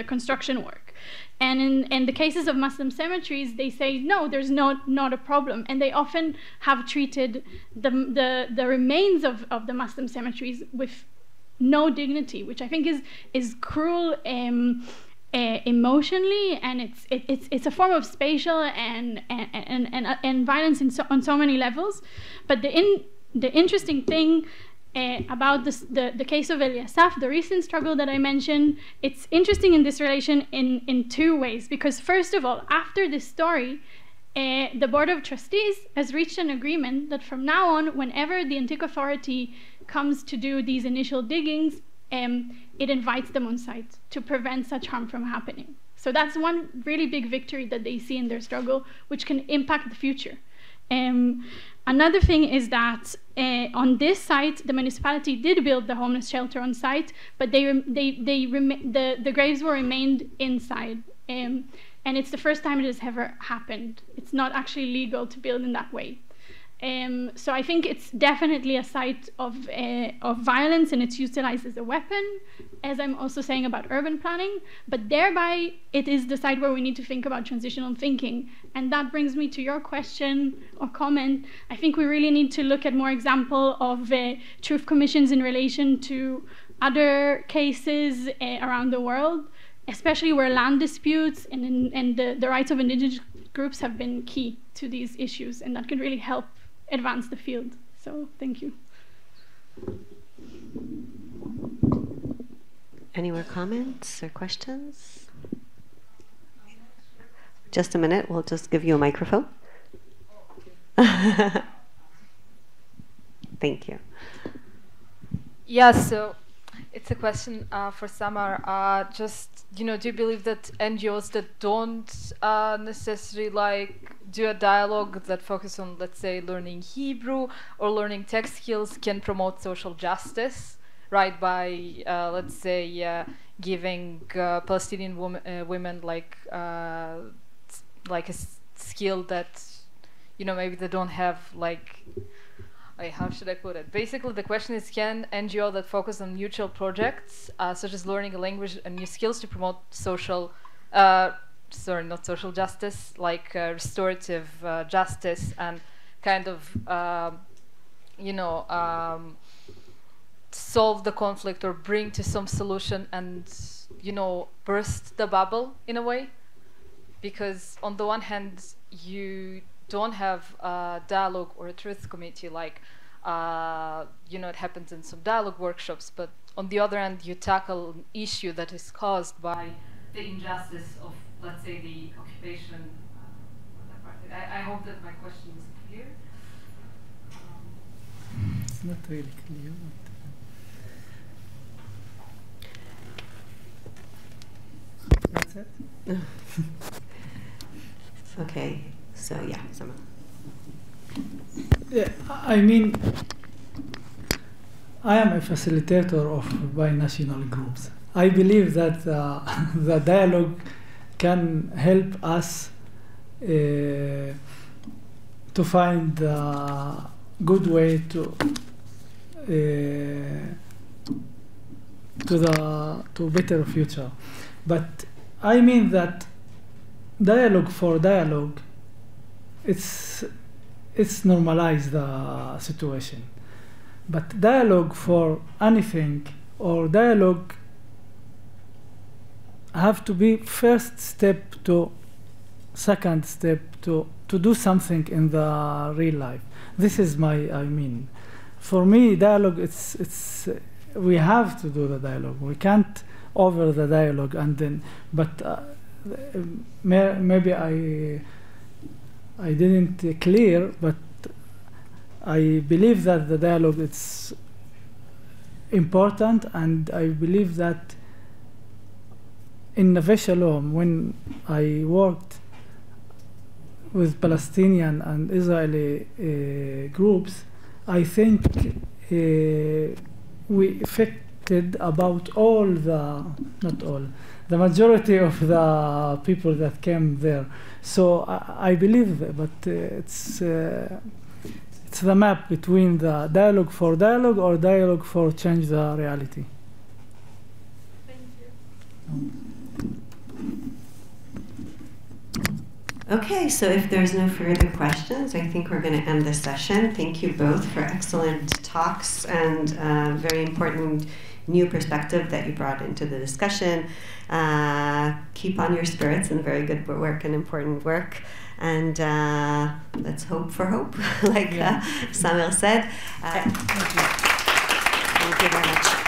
construction work. And in the cases of Muslim cemeteries, they say, no, there's not a problem. And they often have treated the remains of the Muslim cemeteries with no dignity, which I think is cruel emotionally, and it's a form of spatial and violence on so many levels. But the interesting thing about the case of Eliasaf, the recent struggle that I mentioned, it's interesting in this relation in two ways. Because first of all, after this story, the Board of Trustees has reached an agreement that from now on, whenever the Antique Authority comes to do these initial diggings, it invites them on site to prevent such harm from happening. So that's one really big victory that they see in their struggle, which can impact the future. Another thing is that on this site, the municipality did build the homeless shelter on site, but the graves were remained inside. And it's the first time it has ever happened. It's not actually legal to build in that way. So I think it's definitely a site of violence, and it's utilized as a weapon, as I'm also saying about urban planning, but thereby it is the site where we need to think about transitional thinking. And that brings me to your question or comment. I think we really need to look at more example of truth commissions in relation to other cases around the world, especially where land disputes and the rights of indigenous groups have been key to these issues, and that can really help advance the field. So thank you. Any more comments or questions? Just a minute, we'll just give you a microphone. Thank you. Yeah, so it's a question for Samar. Just, do you believe that NGOs that don't necessarily do a dialogue that focus on, let's say, learning Hebrew or learning tech skills can promote social justice, right? By, let's say, giving Palestinian women like a skill that, maybe they don't have, how should I put it? Basically, the question is, can NGO that focus on mutual projects, such as learning a language and new skills to promote social, not social justice, restorative justice, and kind of, solve the conflict or bring to some solution and, burst the bubble in a way? Because on the one hand, you don't have a dialogue or a truth committee it happens in some dialogue workshops, but on the other hand, you tackle an issue that is caused by the injustice of, let's say, the occupation. I hope that my question is clear. It's not really clear. That's it? Okay, so yeah, Sama. Yeah, I mean, I am a facilitator of binational groups. I believe that the dialogue can help us to find a good way to better future. But I mean that dialogue for dialogue, it's normalize the situation. But dialogue for anything or dialogue have to be first step to second step to do something in the real life. This is my, I mean, for me, dialogue, it's we have to do the dialogue. We can't over the dialogue and then, but maybe I didn't clear, but I believe that the dialogue it's important, and I believe that in Neve Shalom, when I worked with Palestinian and Israeli groups, I think we affected about all the, not all, the majority of the people that came there. So I believe that, but it's the map between the dialogue for dialogue or dialogue for change the reality. Thank you. Okay, so if there's no further questions, I think we're going to end this session. Thank you both for excellent talks and very important new perspective that you brought into the discussion. Keep on your spirits and very good work and important work. And let's hope for hope, like Samuel said. Thank you very much.